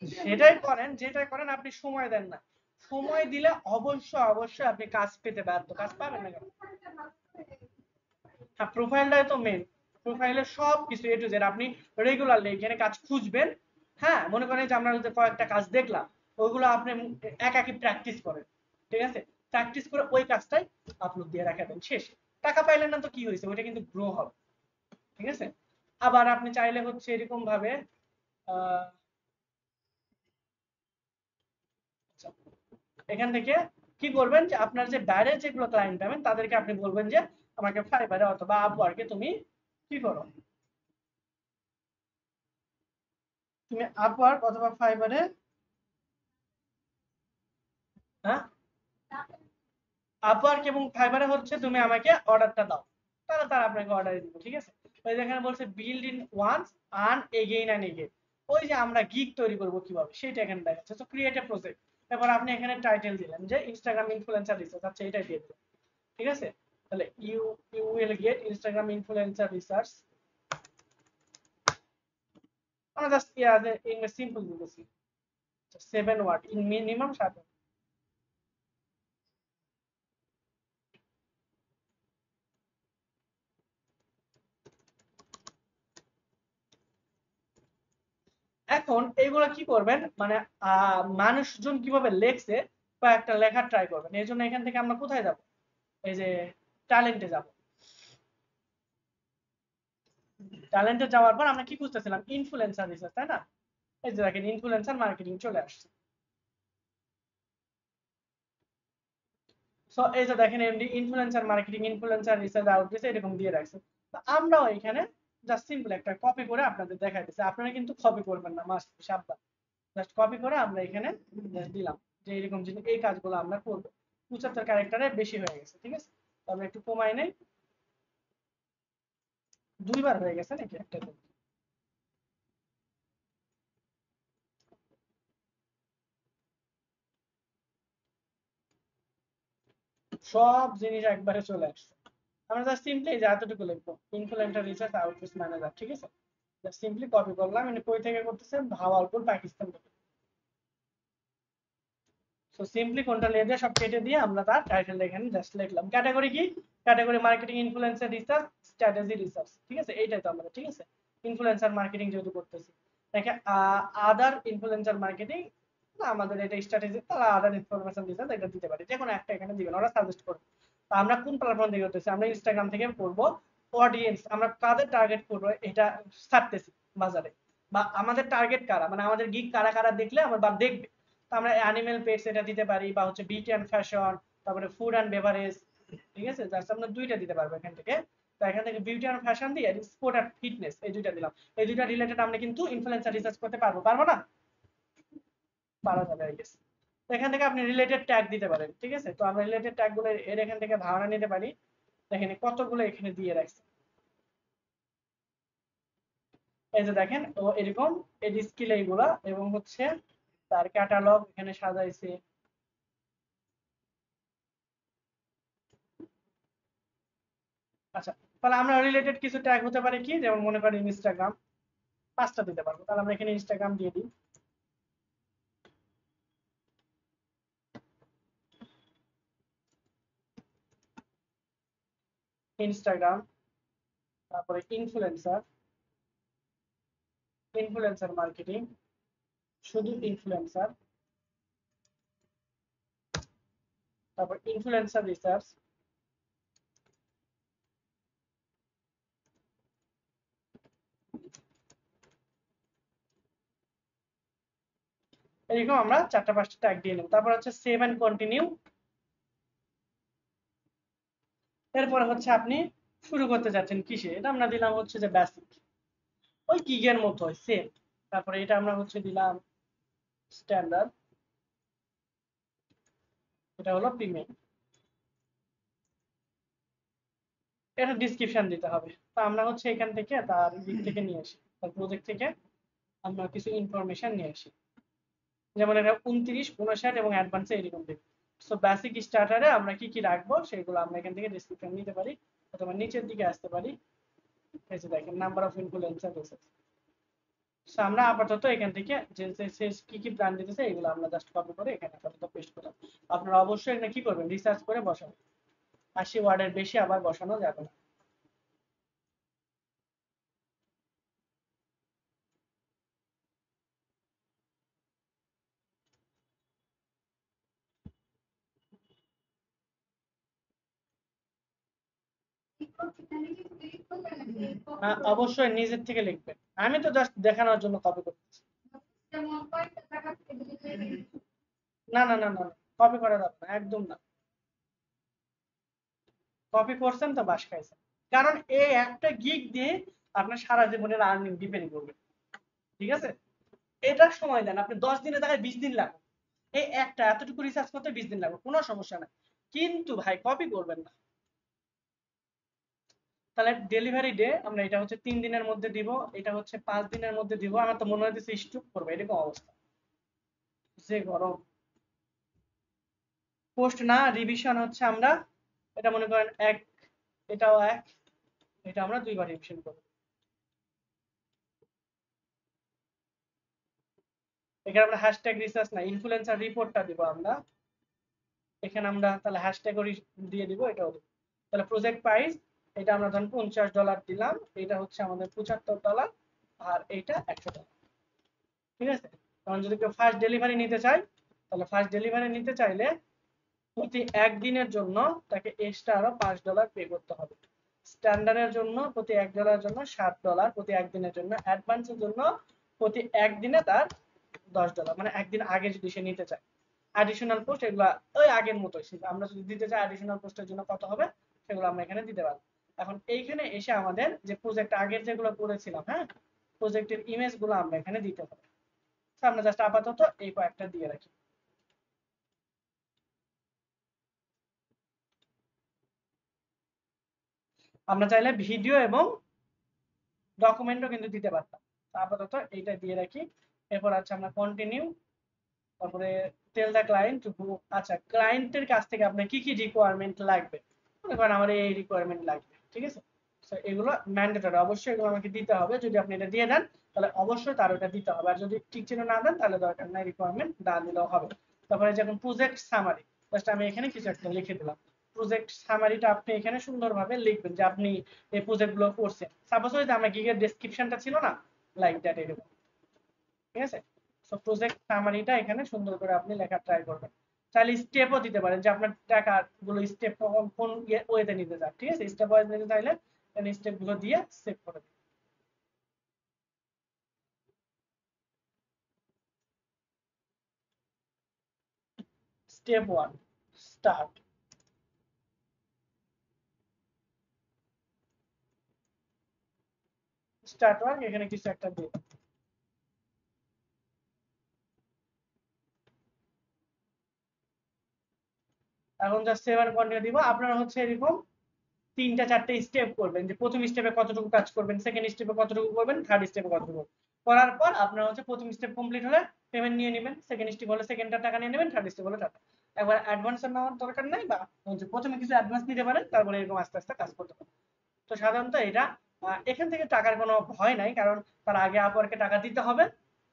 সেটাই করেন, যেটাই করেন আপনি সময় দেন না, সময় দিলে অবশ্যই আপনি কাজ পেতে বাধ্য, কাজ পাবেন না কেন? হ্যাঁ, প্রোফাইলটাই তো মেন, প্রোফাইলে সব কিছু এ টু জেড আপনি রেগুলারলি এখানে কাজ খুঁজবেন। হ্যাঁ, মনে করেন যে আমরা যে কয়েকটা কাজ দেখলাম ওইগুলো আপনি একাকি প্র্যাকটিস করেন। ঠিক আছে, প্র্যাকটিস করে ওই কাজটাই আপলোড দিয়ে রাখাবেন, শেষ। টাকা পাইলেন না তো কি হয়েছে, ওইটা কিন্তু গ্রো হবে, ঠিক আছে। আবার আপনি চাইলে হচ্ছে এরকম ভাবে এখান থেকে কি করবেন যে আপনার যে বাইরে যেগুলো ক্লায়েন্ট পাবেন তাদেরকে আপনি বলবেন যে আমাকে ফাইবারে অথবা আপওয়ার্কে তুমি কি করো, তুমি আপওয়ার্ক অথবা ফাইবারে, হ্যাঁ, আপওয়ার্ক এবং ফাইবারে হচ্ছে তুমি আমাকে অর্ডারটা দাও, তাহলে তারা আপনাকে অর্ডার দিব, ঠিক আছে। ওই যেখানে বলছে build in once earn again and again, ওই যে আমরা গিগ তৈরি করব কিভাবে সেটা এখানে দেখাচ্ছে। তো ক্রিয়েট এ প্রজেক্ট, এবার আপনি এখানে টাইটেল দিলেন যে ইনস্টাগ্রাম ইনফ্লুয়েন্সার রিসার্চ, আচ্ছা এটাই দিয়ে দিলেন, ঠিক আছে। তাহলে you you will get Instagram influencer research, আমরা জাস্ট ইংলিশ সিম্পল দিতেছি 7 ওয়ার্ড ইন মিনিমাম 7। এখন এইগুলো কি করবেন মানে মানুষজন কিভাবে লেখছে কয়েকটা লেখা ট্রাই করবেন। এই জন্য এখান থেকে আমরা কোথায় যাব, এই যে ট্যালেন্টে যাব। ট্যালেন্টে যাওয়ার পর আমরা কি খুঁজতেছিলাম, ইনফ্লুয়েন্সার রিসার্চ, তাই না। এই যে দেখেন ইনফ্লুয়েন্সার মার্কেটিং চলে আসছে। সো এই যে দেখেন MD influencer marketing influencer research outreach এরকম দিয়ে রাখছে। তো আমরাও এখানে জাস্ট সিম্পল একটা কপি করে আপনাদের দেখাইতেছি, আপনারা কিন্তু কপি করবেন না, মাস্ট সাবধান। জাস্ট কপি করে আমরা এখানে দিলাম যে এরকম জিনিস এই কাজগুলো আমরা করব। 75 ক্যারেক্টারে বেশি হয়ে গেছে, ঠিক আছে। তো আমরা একটু কমাই নেই, দুইবার হয়ে গেছে নাকি একটা, সব জিনিস একবারে চলে আসছে। আমরা জাস্ট সিম্পলি যে এতটুকু লিখবো ইনফ্লুয়েন্সার রিসার্চ আউটরিচ ম্যানেজার, ঠিক আছে। জাস্ট সিম্পলি কপি করলাম, মানে কই থেকে করতেছেন, ভাওয়ালপুর পাকিস্তান থেকে। সো সিম্পলি কোনটা লিখে দিয়ে সব কেটে দিয়ে আমরা তার টাইটেল এখানে জাস্ট লিখলাম। ক্যাটাগরি কি, category marketing influencer research strategy research, ঠিক আছে, এইটাই তো আমরা, ঠিক আছে। ইনফ্লুয়েন্সার মার্কেটিং যেহেতু করতেছি, দেখে আদার ইনফ্লুয়েন্সার মার্কেটিং না, আমাদের এটা স্ট্র্যাটেজি, তারা আদার ইনফরমেশন রিসার্চ এটা দিতে পারি, যে কোনো একটা এখানে দিবেন, ওরা সাজেস্ট করবে। তো আমরা কোন প্ল্যাটফর্ম থেকে করতেছি, আমরা ইনস্টাগ্রাম থেকে করব। অডিয়েন্স আমরা কাদের টার্গেট করব এটা ছাড়তেছি বাজারে, বা আমাদের টার্গেট কারা, মানে আমাদের গিগ কারা কারা দেখলে আমার বা দেখবে। তো আমরা অ্যানিমেল পেটস এটা দিতে পারি, বা হচ্ছে বিউটি অ্যান্ড ফ্যাশন, তারপরে ফুড অ্যান্ড বেভারেজ, ঠিক আছে, জাস্ট আমরা দুইটা দিতে পারবো এখান থেকে। তো এখান থেকে বিউটি অ্যান্ড ফ্যাশন দিয়ে স্পোর্ট অ্যান্ড ফিটনেস এই দুইটা দিলাম। এই দুইটা রিলেটেড আমরা কিন্তু ইনফ্লুয়েন্সার রিসার্চ করতে পারবো, পারবো না, পারা যাবে আই গেস। তো এখান থেকে আপনি রিলেটেড ট্যাগ দিতে পারেন, ঠিক আছে। তো আমরা রিলেটেড ট্যাগ গুলো এর এখান থেকে ধারণা নিতে পারি, দেখেন কতগুলো এখানে দিয়ে রাখছে। এই যে দেখেন ও এরকম এই স্কিল এইগুলা, এবং হচ্ছে তার ক্যাটালগ এখানে সাজাইছে। আচ্ছা, তাহলে আমরা রিলেটেড কিছু ট্যাগ হতে পারে কি, যেমন মনে করেন ইনস্টাগ্রাম, 5টা দিতে পারবো। তাহলে আমরা এখানে ইনস্টাগ্রাম দিয়ে দিই, ইনস্টাগ্রাম, তারপরে ইনফ্লুয়েন্সার, ইনফ্লুয়েন্সার মার্কেটিং, শুধু ইনফ্লুয়েন্সার, তারপর ইনফ্লুয়েন্সার রিসার্চ, এরকম আমরা 4টা 5টা ট্যাগ দিয়ে নেব। তারপর হচ্ছে সেভ এন্ড কন্টিনিউ। এরপর হচ্ছে আপনি শুরু করতে যাচ্ছেন কিসে, এটা আমরা দিলাম হচ্ছে যে বেসিক, ওই গিগের মতো সেম। তারপরে এটা আমরা হচ্ছে দিলাম স্ট্যান্ডার্ড, এটা হলো প্রিমিয়াম। এটা ডিসক্রিপশন দিতে হবে। তো আমরা হচ্ছে এখান থেকে তার দিক থেকে নিয়ে আসি, তার প্রজেক্ট থেকে আমরা কিছু ইনফরমেশন নিয়ে আসি, যেমন এটা 29 59 এবং অ্যাডভান্সে এরকম দেবে। সো বেসিক স্টার্টারে আমরা কি কি রাখবো সেগুলো আমরা এখান থেকে ডেসক্রিপশন নিতে পারি, অথবা নিচের দিকে আসতে পারি। এই যে দেখেন number of influencer research. So আমরা আপাতত এখান থেকে যে কি কি প্ল্যান দিতেছে এগুলো আমরা জাস্ট কপি করে এখানে আপাতত পেস্ট করলাম। আপনারা অবশ্যই এখানে কি করবেন, রিসার্চ করে বসাবেন, 80 ওয়ার্ডের বেশি আবার বসানো যাবে না। অবশ্যই নিজের থেকে লিখবেন, আমি তো জাস্ট দেখানোর জন্য কপি করতেছি। না না না না, কপি করা যাবে না, একদম না। কপি করছেন তো বাস খাইছেন, কারণ এই একটা গিগ দিয়ে আপনার সারা জীবনের আর্নিং ডিপেন্ড করবে। ঠিক আছে, এটার সময় দেন, আপনি 10 দিনের জায়গায় 20 দিন লাগবে, এই একটা এতটুকু রিসার্চ করতে 20 দিন লাগবে, কোনো সমস্যা নাই, কিন্তু ভাই কপি করবেন না। তাহলে ডেলিভারি ডে আমরা এটা হচ্ছে 3 দিনের মধ্যে দিব, এটা হচ্ছে 5 দিনের মধ্যে দিব। আমার তো মনে হচ্ছে স্টুপ করবে, এরকম অবস্থা, যে গরম। পোস্ট না, রিভিশন হচ্ছে আমরা এটা মনে করেন এক, এটাও এক, এটা আমরা 2 বার রিভিশন করব। এখানে আমরা হ্যাশট্যাগ রিসার্চ না, ইনফ্লুয়েন্সার রিপোর্টটা দিব আমরা। এখানে আমরা তাহলে হ্যাশট্যাগ দিয়ে দিব, এটাও দিব। তাহলে প্রজেক্ট প্রাইস এটা আমরা ধরুন $50 দিলাম, এটা হচ্ছে আমাদের $75, আর এইটা $100। ঠিক আছে, কারণ যদি কেউ ফার্স্ট ডেলিভারি নিতে চায়, তাহলে ফার্স্ট ডেলিভারি নিতে চাইলে প্রতি একদিনের জন্য তাকে এক্সট্রা আরো $5 পে করতে হবে। স্ট্যান্ডার্ডের জন্য প্রতি $1 জন্য $7 প্রতি একদিনের জন্য, অ্যাডভান্সের জন্য প্রতি একদিনে তার $10, মানে একদিন আগে যদি সে নিতে চায়। অ্যাডিশনাল পোস্ট এগুলা ওই আগের মতোই, আমরা যদি দিতে চাই অ্যাডিশনাল পোস্টের জন্য কত হবে সেগুলো আমরা এখানে দিতে পারবো। এখন এইখানে এসে আমাদের যে প্রজেক্ট আগের যেগুলো করেছিলাম, হ্যাঁ, প্রজেক্টের ইমেজ গুলো আমরা এখানে দিতে হবে। আমরা জাস্ট আপাতত এই কয়েকটা দিয়ে রাখি। আমরা চাইলে ভিডিও এবং ডকুমেন্টও কিন্তু দিতে পারতাম, আপাতত এইটা দিয়ে রাখি। এরপর আছে আমরা কন্টিনিউ, তারপরে টেল দ্য ক্লায়েন্ট। আচ্ছা, ক্লায়েন্টের কাছ থেকে আপনার কি কি রিকোয়ারমেন্ট লাগবে, মনে করেন আমার এই রিকোয়ারমেন্ট লাগবে, ঠিক আছে, তো এগুলো ম্যান্ডেটরি, অবশ্যই এগুলো আমাকে দিতে হবে। যদি আপনি এটা দিয়ে দেন তাহলে অবশ্যই তার ওটা দিতে হবে, আর যদি ঠিক চিহ্ন না দেন তাহলে দরকার নাই, রিকোয়ারমেন্ট না দিলেও হবে। তারপরে যখন প্রজেক্ট সামারি, জাস্ট আমি এখানে কিছু একটা লিখে দিলাম। প্রজেক্ট সামারিটা আপনি এখানে সুন্দরভাবে লিখবেন যে আপনি এই প্রজেক্ট গুলো করছেন। সাপোজ হয়তো আমরা গিগের ডেসক্রিপশনটা ছিল না, লাইক দ্যাট, এরকম। ঠিক আছে, সো প্রজেক্ট সামারিটা এখানে সুন্দর করে আপনি লেখা ট্রাই করবেন। চাইলে স্টেপও দিতে পারেন যে আপনার টাকা গুলো স্টেপ কোন ওয়েতে নিতে চান। ঠিক আছে, স্টেপ ওয়াইজ নিতে চাইলে স্টেপ গুলো দিয়ে সেভ করে দিন। Step 1 start. স্টার্ট ওয়ার্ক এখানে কিছু একটা দিন। এখন জাস্ট সেভ এন্ড কন্টিনিউ দিব। আপনারা হচ্ছে এরকম 3টা 4টে স্টেপ করবেন, যে প্রথম স্টেপে কতটুকু কাজ করবেন, সেকেন্ড স্টেপে কতটুকু করবেন, থার্ড স্টেপে কতটুকু করার পর আপনারা হচ্ছে প্রথম স্টেপ কমপ্লিট হলে পেমেন্ট নিয়ে নেবেন, সেকেন্ড স্টেপ হলে সেকেন্ডটা টাকা নিয়ে নেবেন, থার্ড স্টেপ হলে টাকা। একবার অ্যাডভান্স নেওয়ার দরকার নাই, বা হচ্ছে প্রথমে কিছু অ্যাডভান্স নিতে পারেন, তারপরে এরকম আস্তে আস্তে কাজ করতে পারেন। তো সাধারণত এটা এখান থেকে টাকার কোনো ভয় নাই, কারণ তার আগে আপওয়ার্কে টাকা দিতে হবে।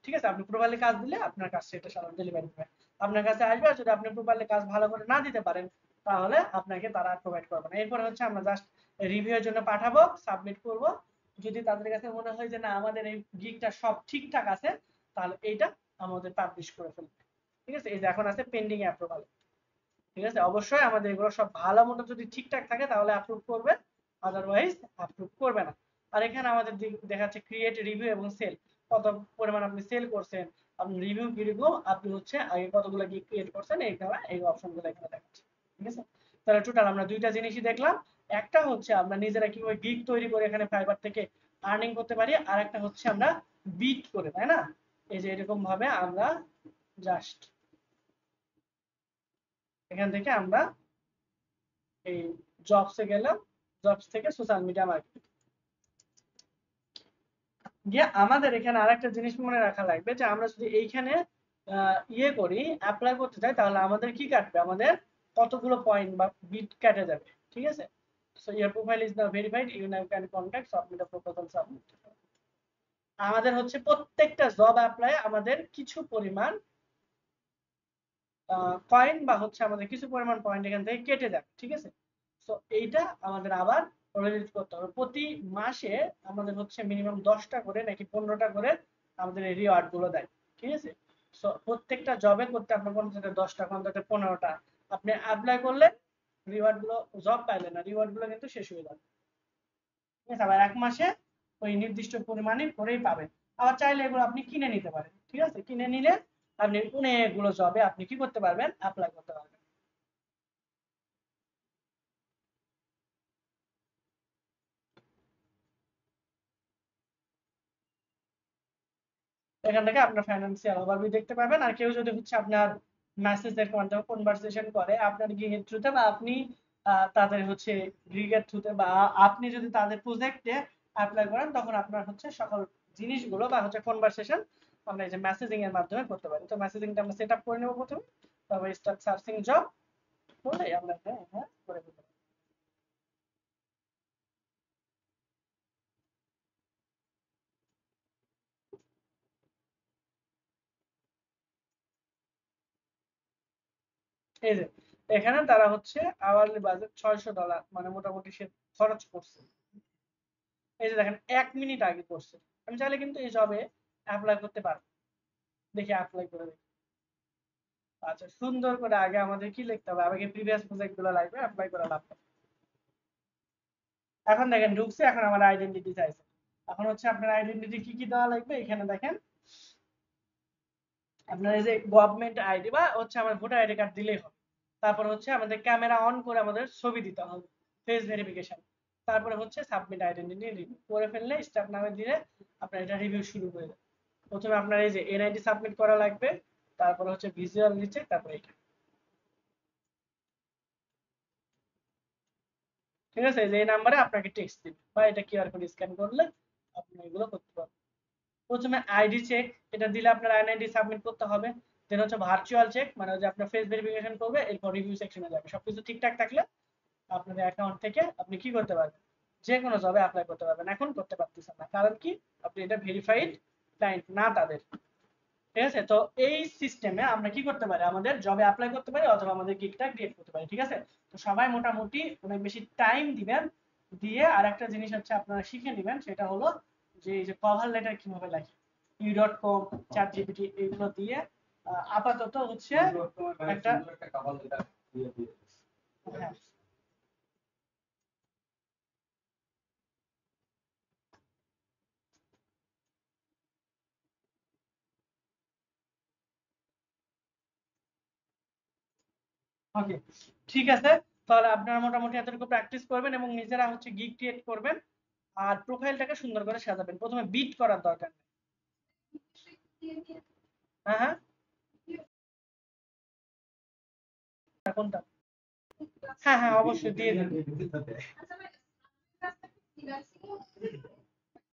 ঠিক আছে, আপনি প্রপারলি কাজ দিলে আপনার কাছে এটা সাধারণত ডেলিভারি হবে, আপনার কাছে আসবে। আর যদি আপনি প্রপারলি কাজ ভালো করে না দিতে পারেন তাহলে আপনাকে তারা প্রোভাইড করবে না। এরপর হচ্ছে আমরা জাস্ট রিভিউয়ের জন্য পাঠাবো, সাবমিট করব। যদি তাদের কাছে মনে হয় যে না আমাদের এই গিগটা সব ঠিকঠাক আছে, তাহলে এইটা আমাদের পাবলিশ করে ফেলবে। ঠিক আছে, এই যে এখন আছে পেন্ডিং অ্যাপ্রুভাল। ঠিক আছে, অবশ্যই আমাদের এগুলো সব ভালো মতো যদি ঠিকঠাক থাকে তাহলে অ্যাপ্রুভ করবে, আদারওয়াইজ অ্যাপ্রুভ করবে না। আর এখানে আমাদের দেখাচ্ছে ক্রিয়েট রিভিউ এবং সেল, কত পরিমাণ আপনি সেল করছেন, আপনি রিভিউ কিরকম, আপনি হচ্ছে আগে কতগুলো গিগ ক্রিয়েট করছেন, এইখানে এই অপশনগুলো এখানে দেখাচ্ছে। ঠিক আছে, তাহলে টোটাল আমরা দুইটা জিনিসই দেখলাম। একটা হচ্ছে আমরা নিজেরা কিভাবে গিগ তৈরি করে এখানে ফাইবার থেকে আর্নিং করতে পারি, আর একটা হচ্ছে আমরা বিট করে, তাই না, এই যে এরকম ভাবে আমরা জাস্ট এখান থেকে আমরা এই জবসে গেলাম, জবস থেকে সোশ্যাল মিডিয়া মার্কেটিং গিয়ে আমাদের এখানে আরেকটা জিনিস মনে রাখা লাগবে, যে আমরা যদি এইখানে ইয়ে করি, অ্যাপ্লাই করতে চাই, তাহলে আমাদের কি কাটবে, আমাদের কতগুলো পয়েন্ট বা বিট কেটে যাবে। ঠিক আছে, so your profile is now verified, you now can contact submit a proposal submit. আমাদের হচ্ছে প্রত্যেকটা জব অ্যাপ্লাই আমাদের কিছু পরিমাণ কয়েন বা হচ্ছে আমাদের কিছু পরিমাণ পয়েন্ট এখান থেকে কেটে যাবে। ঠিক আছে, তো এইটা আমাদের আবার রিলিজ করতে হবে। প্রতি মাসে আমাদের হচ্ছে মিনিমাম 10টা করে নাকি 15টা করে আমাদের এই রিওয়ার্ড গুলো দেয়। ঠিক আছে, সো প্রত্যেকটা জবে করতে আপনার কোনটাতে 10টা, কোনটাতে 15টা আপনি অ্যাপ্লাই করলে রিওয়ার্ড গুলো, জব পাইলে না, রিওয়ার্ড গুলো কিন্তু শেষ হয়ে যাবে। ঠিক আছে, আবার 1 মাসে ওই নির্দিষ্ট পরিমাণে করেই পাবেন। আবার চাইলে এগুলো আপনি কিনে নিতে পারেন, ঠিক আছে, কিনে নিলে আপনি অনেকগুলো জবে আপনি কি করতে পারবেন, অ্যাপ্লাই করতে পারবেন। এখান থেকে আপনার ফাইন্যান্সিয়াল ওভারভিউ দেখতে পাবেন। আর কেউ যদি হচ্ছে আপনার মেসেজের মাধ্যমে কনভারসেশন করে আপনার গিগের থ্রুতে, বা আপনি তাদের হচ্ছে গিগের থ্রুতে, বা আপনি যদি তাদের প্রজেক্টে অ্যাপ্লাই করেন, তখন আপনার হচ্ছে সকল জিনিসগুলো বা হচ্ছে কনভারসেশন আমরা এই যে মেসেজিং এর মাধ্যমে করতে পারি। তো মেসেজিংটা আমরা সেট আপ করে নেব প্রথমে, তারপর স্টার্ট সার্চিং জব করে আমরা হ্যাঁ করে দেব। এই যে এখানে তারা হচ্ছে আওয়ারলি বাজেট $600, মানে মোটামুটি সে খরচ করছে। এই যে দেখেন 1 মিনিট আগে করছে। আমি চাইলে কিন্তু এই জবে অ্যাপ্লাই করতে পারবো। দেখি অ্যাপ্লাই করে দেখি। আচ্ছা, সুন্দর করে আগে আমাদের কি লিখতে হবে, আগে প্রিভিয়াস প্রজেক্ট গুলো লাগবে, অ্যাপ্লাই করা লাগবে। এখন দেখেন ঢুকছে, এখন আমার আইডেন্টিটি চাইছে। এখন হচ্ছে আপনার আইডেন্টিটি কি কি দেওয়া লাগবে, এখানে দেখেন আপনার এই যে গভর্নমেন্ট আইডি বা হচ্ছে আমার ভোটার আইডি কার্ড দিলেই হবে। তারপর হচ্ছে আমাদের ক্যামেরা অন করে আমাদের ছবি দিতে হবে, ফেস ভেরিফিকেশন। তারপরে হচ্ছে সাবমিট আইডেন্টিটি রিভিউ করে ফেললে স্টার্ট নামে দিলে আপনার এটা রিভিউ শুরু করে দেবে। প্রথমে আপনার এই যে এনআইডি সাবমিট করা লাগবে, তারপর হচ্ছে ভিজুয়াল নিচে, তারপর এটা, ঠিক আছে। যে এই নাম্বারে আপনাকে টেক্সট দিবে বা এটা কিউআর কোড স্ক্যান করলে আপনি এগুলো করতে পারবেন। প্রথমে আইডি চেক, এটা দিলে আপনার এনআইডি সাবমিট করতে হবে। দেন হচ্ছে ভার্চুয়াল চেক, মানে যে আপনার ফেস ভেরিফিকেশন করবে, এরপর রিভিউ সেকশনে যাবে। সবকিছু ঠিকঠাক থাকলে আপনার অ্যাকাউন্ট থেকে আপনি কি করতে পারবেন, যে কোনো জবে অ্যাপ্লাই করতে পারবেন। এখন করতে পারতেছেন না, কারণ কি, আপনি এটা ভেরিফাইড ক্লায়েন্ট না তাদের, ঠিক আছে। তো এই সিস্টেমে আমরা কি করতে পারি, আমাদের জবে অ্যাপ্লাই করতে পারি অথবা আমাদের গিগটা ক্রিয়েট করতে পারি, ঠিক আছে। তো সবাই মোটামুটি অনেক বেশি টাইম দিবেন, দিয়ে আরেকটা জিনিস হচ্ছে আপনারা শিখে নেবেন, সেটা হলো যে এই যে কভার লেটার কিভাবে লেখে, u.com, ChatGPT এগুলো দিয়ে আপাতত হচ্ছে একটা কভার লেটার দিয়ে দিয়ে হ্যাঁ ওকে, ঠিক আছে। তাহলে আপনারা মোটামুটি এতটুকু প্র্যাকটিস করবেন এবং নিজেরা হচ্ছে গিগ ক্রিয়েট করবেন, আর প্রোফাইলটাকে সুন্দর করে সাজাবেন। প্রথমে বিট করার দরকার নেই। হ্যাঁ হ্যাঁ, কোনটা? হ্যাঁ হ্যাঁ, অবশ্যই দিয়ে দিন।